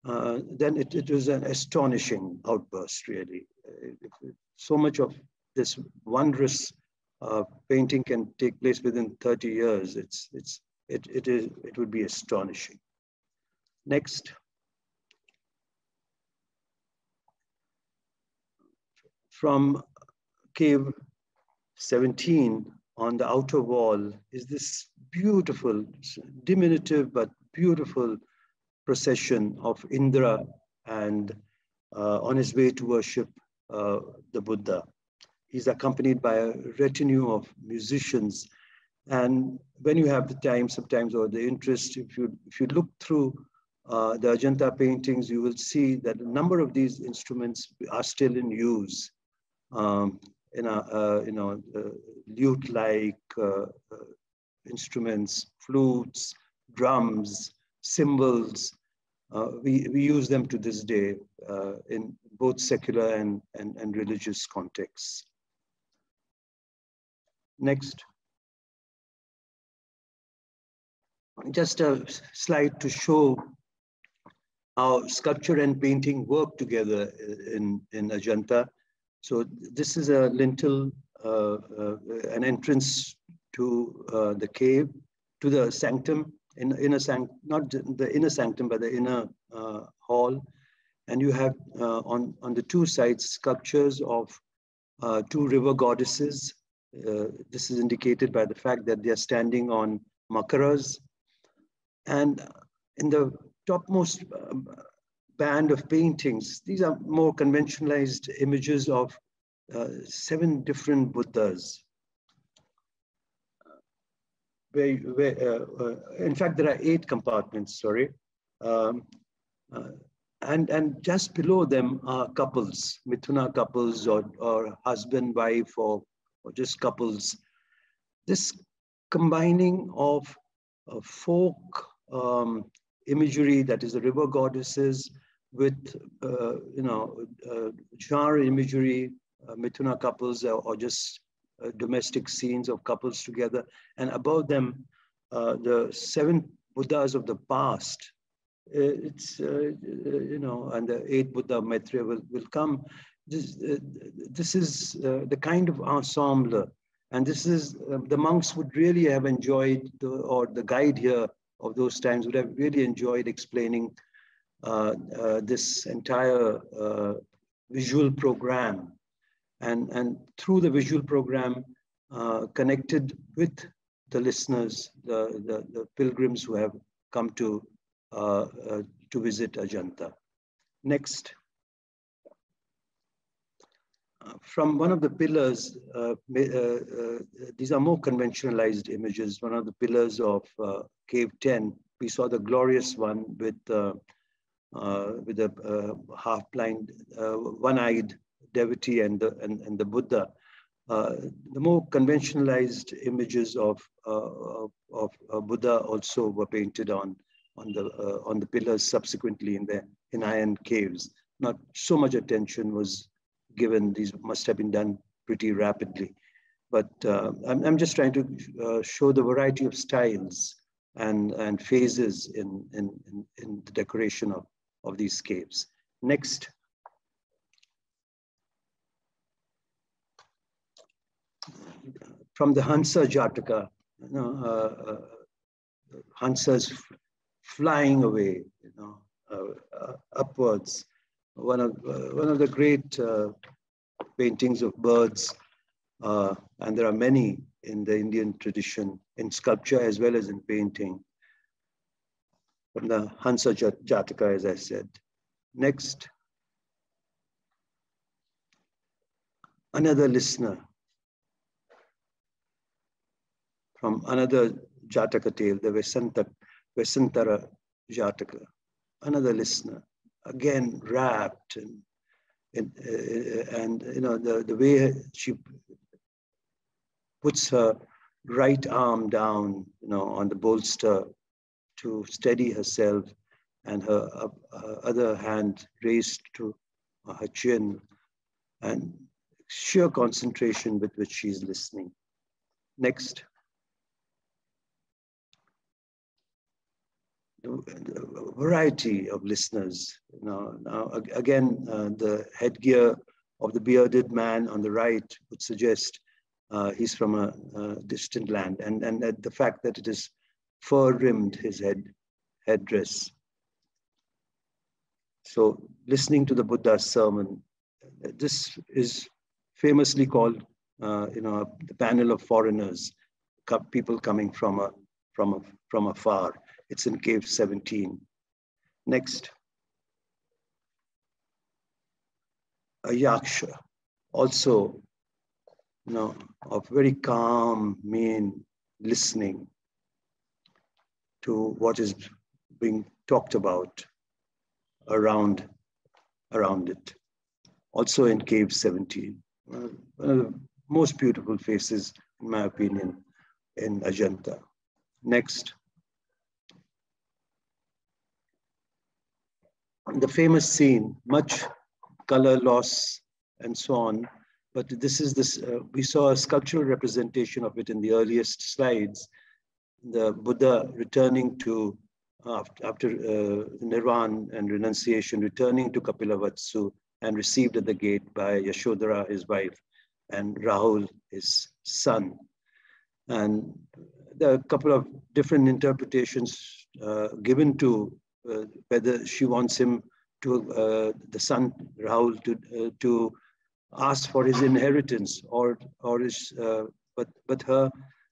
Then it was an astonishing outburst, really. So much of this wondrous painting can take place within 30 years. It would be astonishing. Next. From cave 17 on the outer wall is this beautiful, diminutive but beautiful procession of Indra and on his way to worship the Buddha. He's accompanied by a retinue of musicians. And when you have the time sometimes or the interest, if you look through the Ajanta paintings, you will see that a number of these instruments are still in use. Lute-like instruments, flutes, drums, cymbals. We use them to this day in both secular and religious contexts. Next. Just a slide to show how sculpture and painting work together in Ajanta. So this is a lintel, an entrance to the cave, to the sanctum, not the inner sanctum, but the inner hall. And you have on the two sides sculptures of two river goddesses. This is indicated by the fact that they are standing on makaras. And in the topmost band of paintings, these are more conventionalized images of 7 different Buddhas. In fact, there are 8 compartments, sorry. And just below them are couples, Mithuna couples or husband, wife, or just couples. This combining of folk imagery, that is the river goddesses, with genre imagery, Mithuna couples, or just domestic scenes of couples together, and above them the 7 Buddhas of the past. And the 8th Buddha Maitreya will come. This is the kind of ensemble, and this is the monks would really have enjoyed, or the guide here of those times would have really enjoyed explaining this entire visual program, and through the visual program connected with the listeners, the pilgrims who have come to visit Ajanta. Next. From one of the pillars, these are more conventionalized images. One of the pillars of Cave 10, we saw the glorious one with a half-blind, one-eyed devotee and the Buddha. The more conventionalized images of Buddha also were painted on the pillars subsequently in iron caves. Not so much attention was given. These must have been done pretty rapidly, but I'm just trying to show the variety of styles and phases in the decoration of these caves. Next. From the Hansa Jataka, Hansas flying away, upwards. One of the great paintings of birds, and there are many in the Indian tradition, in sculpture as well as in painting. From the Hansa Jataka, as I said. Next. Another listener. From another Jataka tale, the Vesantara Jataka. Another listener, again wrapped and the way she puts her right arm down, on the bolster to steady herself, and her other hand raised to her chin, and sheer concentration with which she's listening. Next. The variety of listeners. Now again, the headgear of the bearded man on the right would suggest he's from a distant land, and the fact that it is fur-rimmed, his headdress. So listening to the Buddha's sermon, this is famously called the panel of foreigners, people coming from afar. It's in cave 17. Next. A yaksha, also, of very calm, mean, listening to what is being talked about around it. Also in cave 17. One of the most beautiful faces, in my opinion, in Ajanta. Next. The famous scene, much color loss and so on, but we saw a sculptural representation of it in the earliest slides. The Buddha returning to, after Nirvana and renunciation, returning to Kapilavatsu and received at the gate by Yashodhara, his wife, and Rahul, his son. And there are a couple of different interpretations given to whether she wants him to, the son Rahul, to ask for his inheritance, or his, but her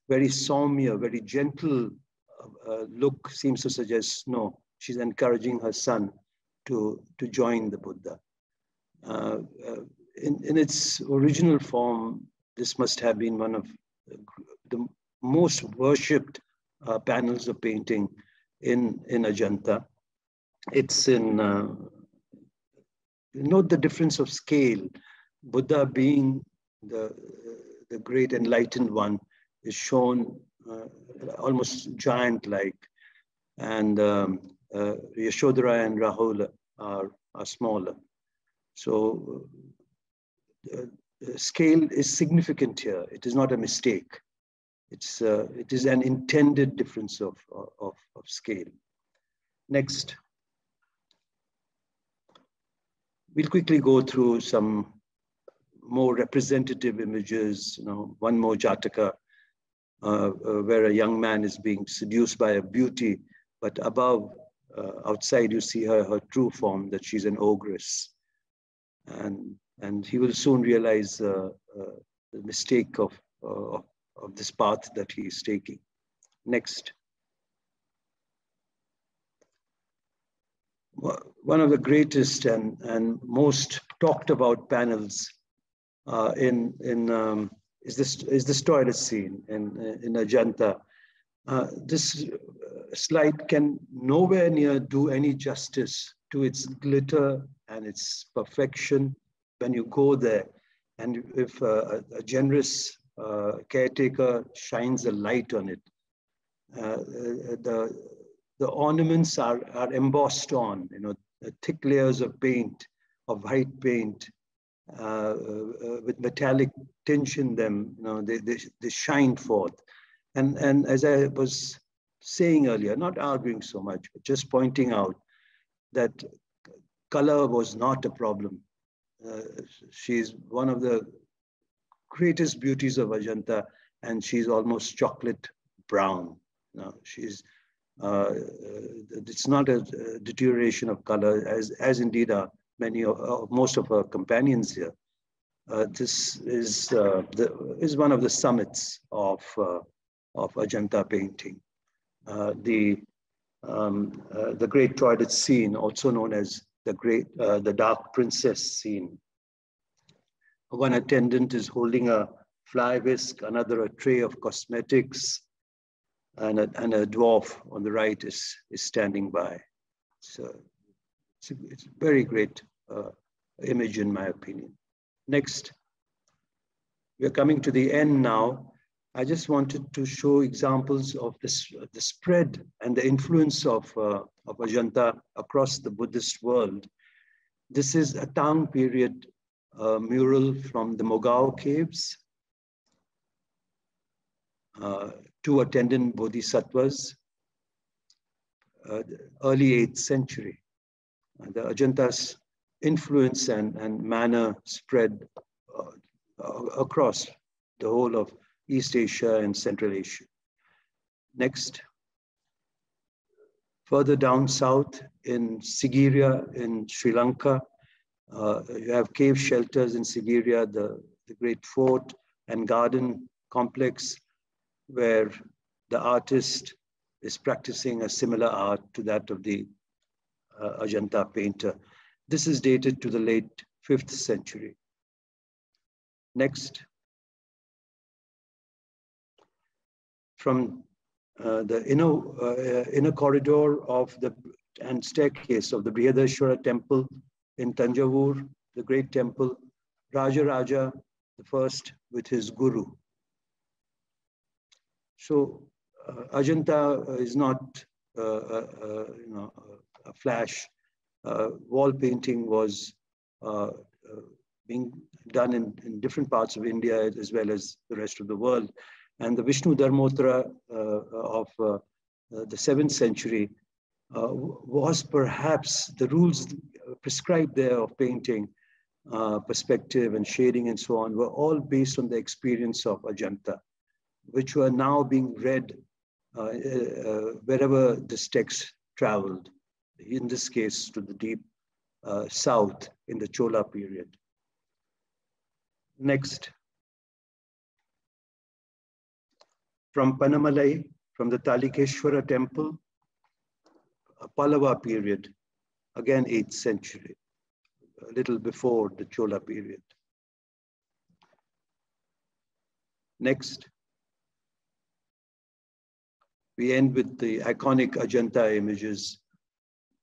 very saumya, very gentle look seems to suggest no. She's encouraging her son to join the Buddha. In its original form, this must have been one of the most worshipped panels of painting in Ajanta. It's in, note the difference of scale. Buddha being the great enlightened one is shown almost giant-like, and Yashodhara and Rahul are smaller. So scale is significant here. It is not a mistake. It is an intended difference of scale. Next. We'll quickly go through some more representative images. One more Jataka, where a young man is being seduced by a beauty, but above, outside, you see her true form, that she's an ogress. And he will soon realize the mistake of this path that he is taking. Next. One of the greatest and most talked about panels is this toilet scene in Ajanta. This slide can nowhere near do any justice to its glitter and its perfection when you go there. And if a generous caretaker shines a light on it, the ornaments are embossed on, thick layers of paint, of white paint, with metallic tinge in them. They shine forth. And as I was saying earlier, not arguing so much, but just pointing out that color was not a problem. She's one of the greatest beauties of Ajanta, and she's almost chocolate brown. She's it's not a deterioration of color, as indeed are most of her companions here. This is one of the summits of Ajanta painting. The great toilet scene, also known as the Dark Princess scene. One attendant is holding a fly whisk, another a tray of cosmetics, and a dwarf on the right is standing by. So it's a very great image, in my opinion. Next, we're coming to the end now. I just wanted to show examples of the spread and the influence of Ajanta across the Buddhist world. This is a Tang period mural from the Naga Caves. Two attendant bodhisattvas, early 8th century. The Ajanta's influence and manner spread across the whole of East Asia and Central Asia. Next. Further down south in Sigiriya in Sri Lanka, you have cave shelters in Sigiriya, the great fort, and garden complex where the artist is practicing a similar art to that of the Ajanta painter. This is dated to the late 5th century. Next. From the inner corridor of and staircase of the Brihadeshwara temple in Tanjavur, the great temple, Raja the first with his guru. So Ajanta is not a flash. Wall painting was being done in different parts of India as well as the rest of the world. And the Vishnu Dharmottara of the 7th century was perhaps the rules prescribed there of painting, perspective and shading and so on, were all based on the experience of Ajanta, which were now being read wherever this text traveled, in this case to the deep south in the Chola period. Next. From Panamalai, from the Talikeshwara temple, Pallava period, again 8th century, a little before the Chola period. Next, we end with the iconic Ajanta images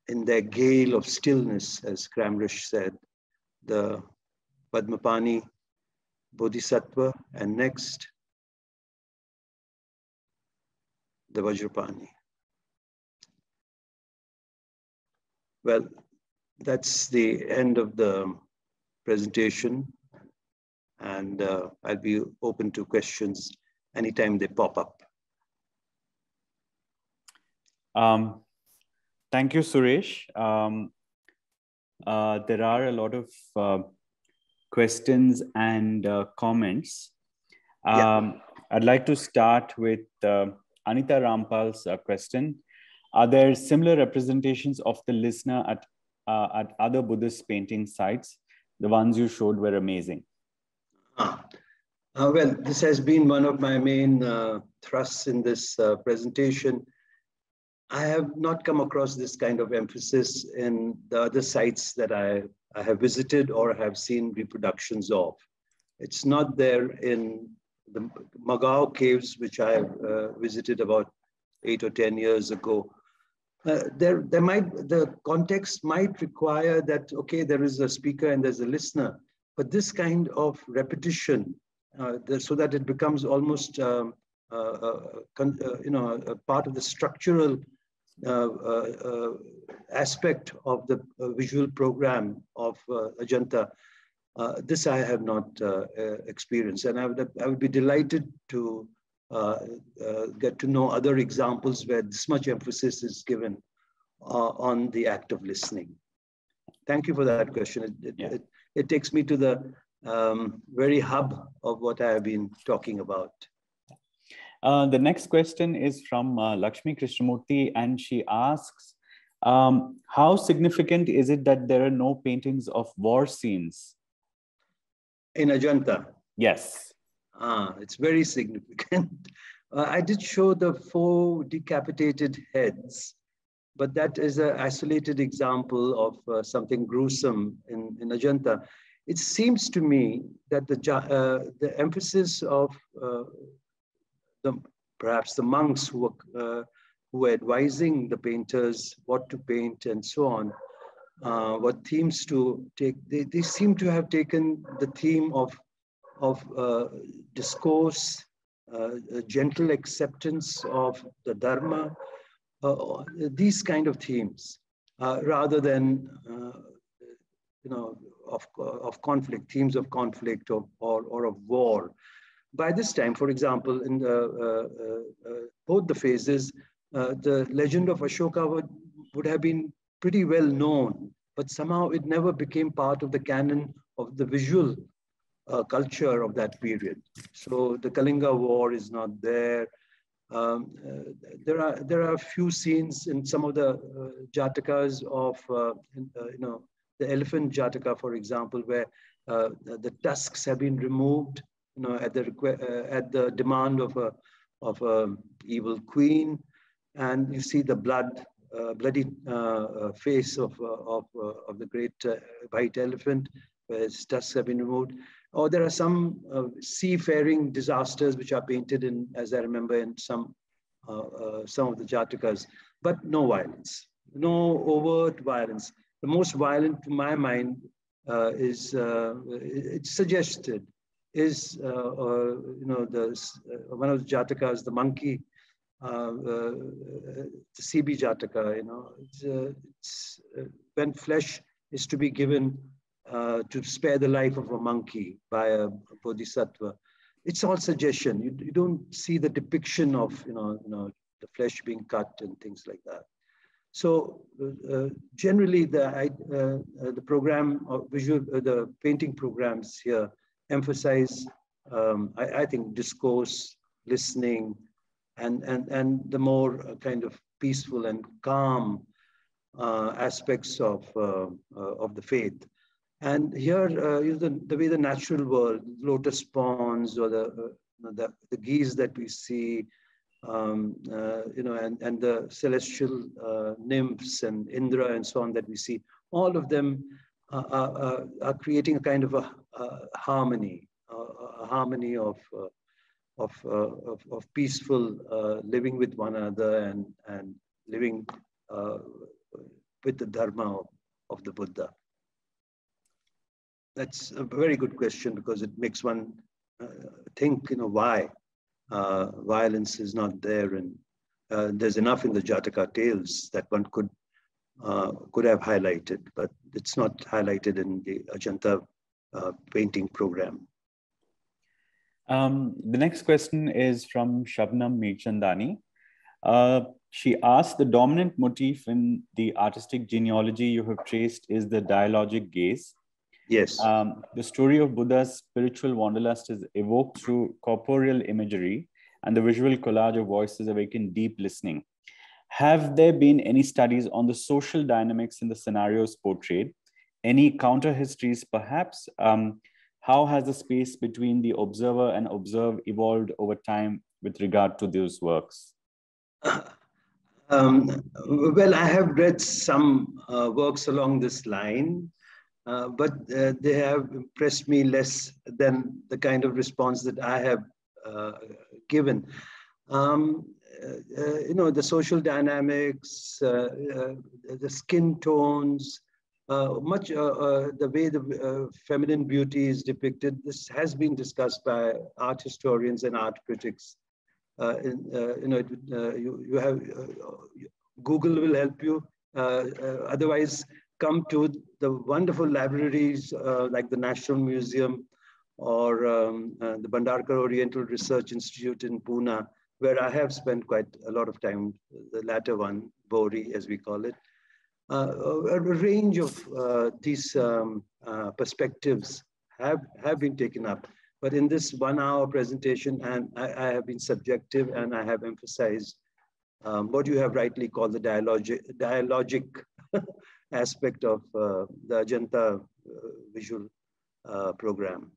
in their gale of stillness, as Cramrish said, the Padmapani Bodhisattva, and next, the Vajrapani. Well, that's the end of the presentation, and I'll be open to questions anytime they pop up. Thank you, Suresh. There are a lot of questions and comments. I'd like to start with Anita Rampal's question. Are there similar representations of the listener at other Buddhist painting sites? The ones you showed were amazing. Well, this has been one of my main thrusts in this presentation. I have not come across this kind of emphasis in the other sites that I have visited or have seen reproductions of. It's not there in the Naga Caves, which I visited about 8 or 10 years ago. The context might require that, okay, there is a speaker and there's a listener, but this kind of repetition, so that it becomes almost a part of the structural aspect of the visual program of Ajanta. This I have not experienced, and I would be delighted to get to know other examples where this much emphasis is given on the act of listening. Thank you for that question. It takes me to the very hub of what I have been talking about. The next question is from Lakshmi Krishnamurthy, and she asks, how significant is it that there are no paintings of war scenes in Ajanta? Yes. It's very significant. I did show the 4 decapitated heads, but that is an isolated example of something gruesome in Ajanta. It seems to me that the emphasis of perhaps the monks who were advising the painters what to paint and so on, what themes to take. They seem to have taken the theme of discourse, gentle acceptance of the Dharma, these kind of themes, rather than of conflict, themes of conflict or of war. By this time, for example, in both the phases, the legend of Ashoka would have been pretty well known, but somehow it never became part of the canon of the visual culture of that period. So the Kalinga War is not there. There are a few scenes in some of the Jatakas of the Elephant Jataka, for example, where the tusks have been removed at the demand of a evil queen, and you see the bloody face of the great white elephant, where its tusks have been removed. Or there are some seafaring disasters which are painted in, as I remember, in some of the Jatakas, but no violence, no overt violence. The most violent, to my mind, is it's suggested is one of the Jatakas, the monkey, the CB Jataka. It's when flesh is to be given to spare the life of a monkey by a bodhisattva. It's all suggestion. You don't see the depiction of the flesh being cut and things like that. So generally, the program of the painting programs here emphasize, I think, discourse, listening, and the more kind of peaceful and calm aspects of the faith. And here, the way the natural world, lotus ponds, or the geese that we see, and the celestial nymphs and Indra and so on that we see, all of them are creating a kind of a harmony, a harmony of peaceful living with one another and living with the dharma of the Buddha. That's a very good question, because it makes one think, why violence is not there, and there's enough in the Jataka Tales that one could have highlighted, but it's not highlighted in the Ajanta painting program. The next question is from Shabnam Meechandani. She asked, the dominant motif in the artistic genealogy you have traced is the dialogic gaze. Yes. The story of Buddha's spiritual wanderlust is evoked through corporeal imagery, and the visual collage of voices awaken deep listening. Have there been any studies on the social dynamics in the scenarios portrayed? Any counter histories, perhaps? How has the space between the observer and observed evolved over time with regard to those works? Well, I have read some works along this line, but they have impressed me less than the kind of response that I have given. The social dynamics, the skin tones, the way the feminine beauty is depicted. This has been discussed by art historians and art critics. You have Google will help you. Otherwise, come to the wonderful libraries like the National Museum or the Bangalore Oriental Research Institute in Pune, where I have spent quite a lot of time, the latter one, Bori, as we call it. A range of these perspectives have been taken up. But in this 1 hour presentation, and I have been subjective, and I have emphasized what you have rightly called the dialogic aspect of the Ajanta visual program.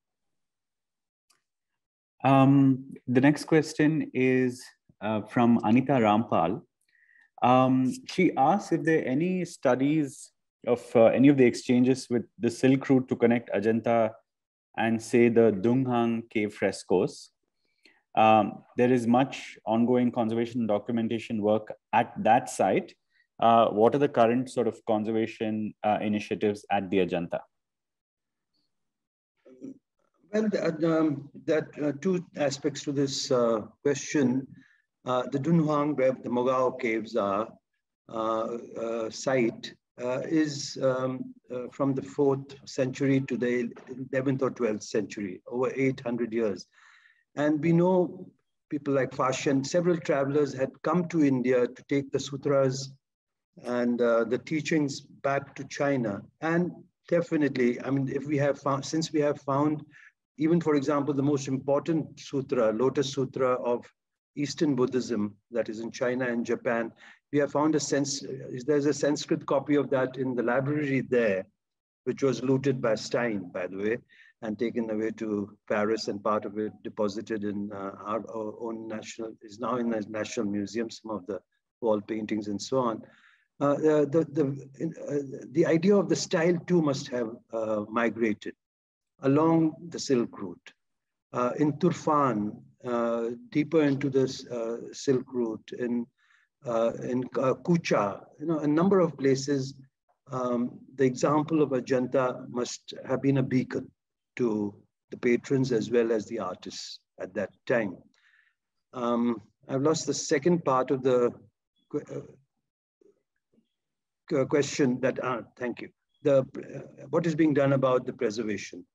The next question is from Anita Rampal. She asks if there are any studies of any of the exchanges with the Silk Route to connect Ajanta and, say, the Dunhuang cave frescoes. There is much ongoing conservation and documentation work at that site. What are the current sort of conservation initiatives at the Ajanta? Well, there are two aspects to this question. The Dunhuang, where the Mogao caves are, site is from the 4th century to the 11th or 12th century, over 800 years. And we know people like Fashion, several travelers had come to India to take the sutras and the teachings back to China. And definitely, I mean, if we have found, since we have found, even for example, the most important sutra, Lotus Sutra of Eastern Buddhism, that is in China and Japan, we have found there's a Sanskrit copy of that in the library there, which was looted by Stein, by the way. and taken away to Paris, and part of it deposited in our own national, is now in the National Museum, some of the wall paintings and so on. The idea of the style too must have migrated along the Silk Route. In Turfan, deeper into this Silk Route, in Kucha, a number of places, the example of Ajanta must have been a beacon to the patrons as well as the artists at that time. I've lost the second part of the question that, thank you. What is being done about the preservation?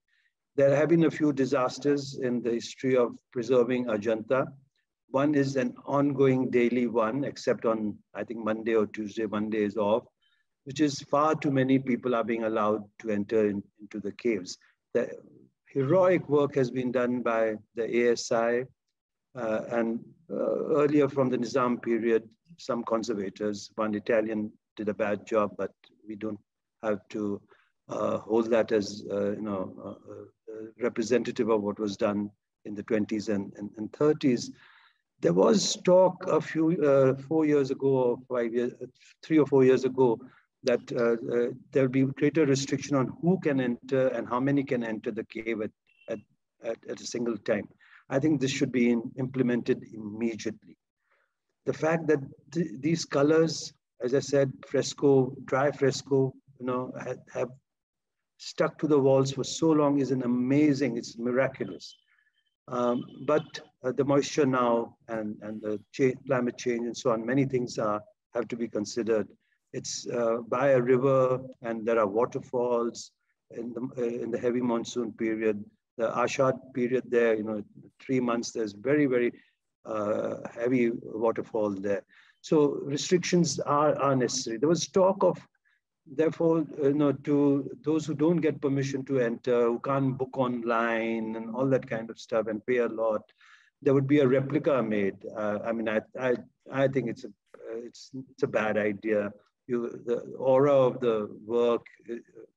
There have been a few disasters in the history of preserving Ajanta. One is an ongoing daily one, except on, I think, Monday or Tuesday. Monday is off, which is far too many people are being allowed to enter into the caves. The heroic work has been done by the ASI and earlier from the Nizam period, some conservators. One Italian did a bad job, but we don't have to hold that as representative of what was done in the 20s and 30s. There was talk a few 4 years ago, or 3 or 4 years ago, that there will be greater restriction on who can enter and how many can enter the cave at a single time. I think this should be implemented immediately. The fact that these colors, as I said, fresco, dry fresco, have stuck to the walls for so long is it's miraculous. But the moisture now and the climate change and so on, many things have to be considered. It's by a river, and there are waterfalls in the heavy monsoon period. The Ashad period there, 3 months, there's very, very heavy waterfall there. So restrictions are necessary. There was talk of, therefore, to those who don't get permission to enter, who can't book online and all that kind of stuff and pay a lot, there would be a replica made. I think it's a bad idea. The aura of the work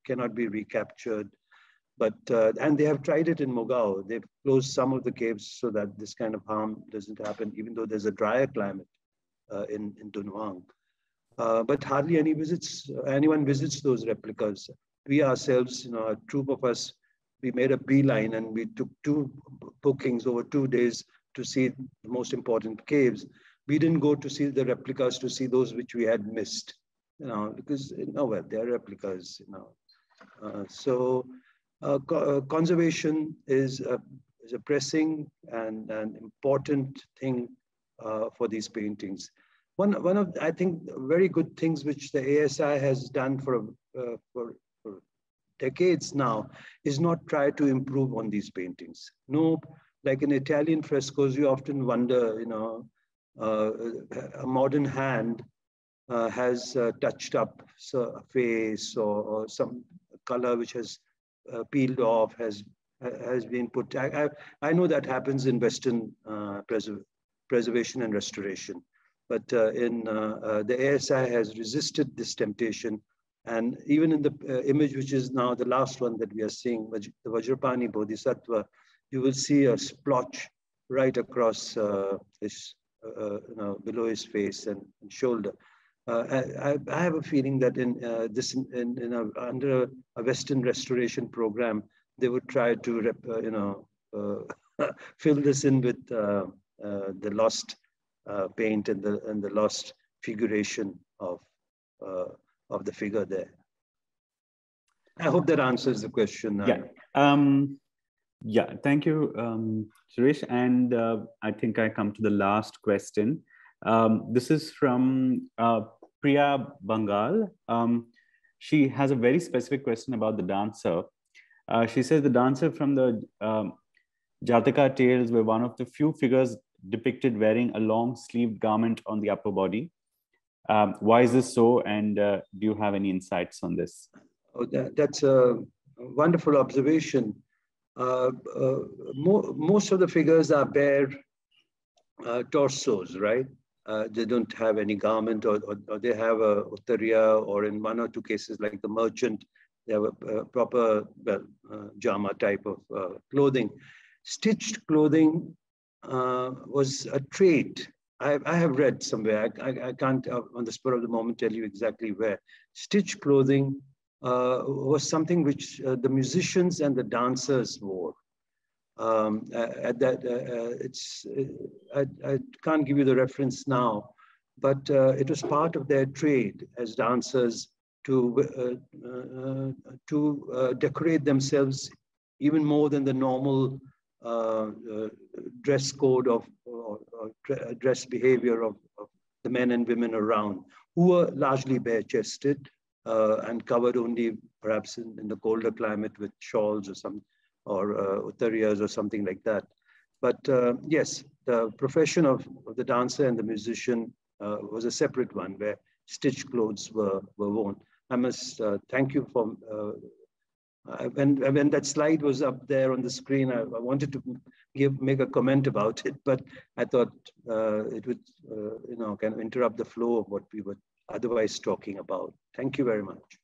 cannot be recaptured. But and they have tried it in Mogao. They've closed some of the caves so that this kind of harm doesn't happen, even though there's a drier climate in Dunhuang. But hardly anyone visits those replicas. We ourselves, a troop of us, we made a beeline and we took 2 bookings over 2 days to see the most important caves. We didn't go to see the replicas, to see those which we had missed, because they're replicas, So conservation is a pressing and an important thing for these paintings. One of, I think, very good things which the ASI has done for decades now is not try to improve on these paintings. No, like in Italian frescoes, you often wonder, a modern hand has touched up a face or some color which has peeled off, has been put. I know that happens in Western preservation and restoration. But the ASI has resisted this temptation. And even in the image, which is now the last one that we are seeing, the Vajrapani Bodhisattva, you will see a splotch right across his, below his face and shoulder. I have a feeling that under a Western restoration program, they would try to, fill this in with the lost paint and the lost figuration of the figure there. I hope that answers the question. Yeah, thank you, Suresh. And I think I come to the last question. This is from Priya Bangal. She has a very specific question about the dancer. She says the dancer from the Jataka Tales were one of the few figures depicted wearing a long-sleeved garment on the upper body. Why is this so? And do you have any insights on this? Oh, that's a wonderful observation. Most of the figures are bare torsos, right? They don't have any garment, or they have a uttariya, or in 1 or 2 cases, like the merchant, they were proper jama type of clothing. Stitched clothing was a trade. I have read somewhere, I can't on the spur of the moment tell you exactly where. Stitched clothing was something which the musicians and the dancers wore. At that, I can't give you the reference now, but it was part of their trade as dancers to decorate themselves even more than the normal dress code of dress behavior of the men and women around, who were largely bare-chested and covered only perhaps in the colder climate with shawls or uttariyas or something like that. But yes, the profession of the dancer and the musician was a separate one where stitched clothes were worn. I must thank you for, when that slide was up there on the screen, I wanted to make a comment about it, but I thought it would kind of interrupt the flow of what we were otherwise talking about. Thank you very much.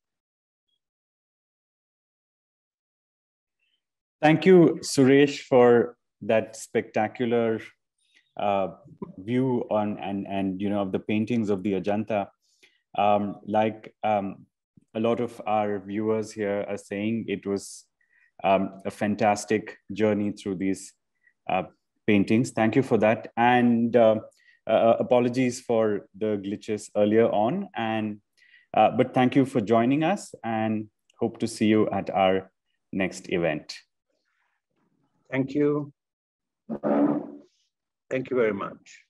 Thank you, Suresh, for that spectacular view on and of the paintings of the Ajanta. A lot of our viewers here are saying, it was a fantastic journey through these paintings. Thank you for that. And apologies for the glitches earlier on. But thank you for joining us, and hope to see you at our next event. Thank you. Thank you very much.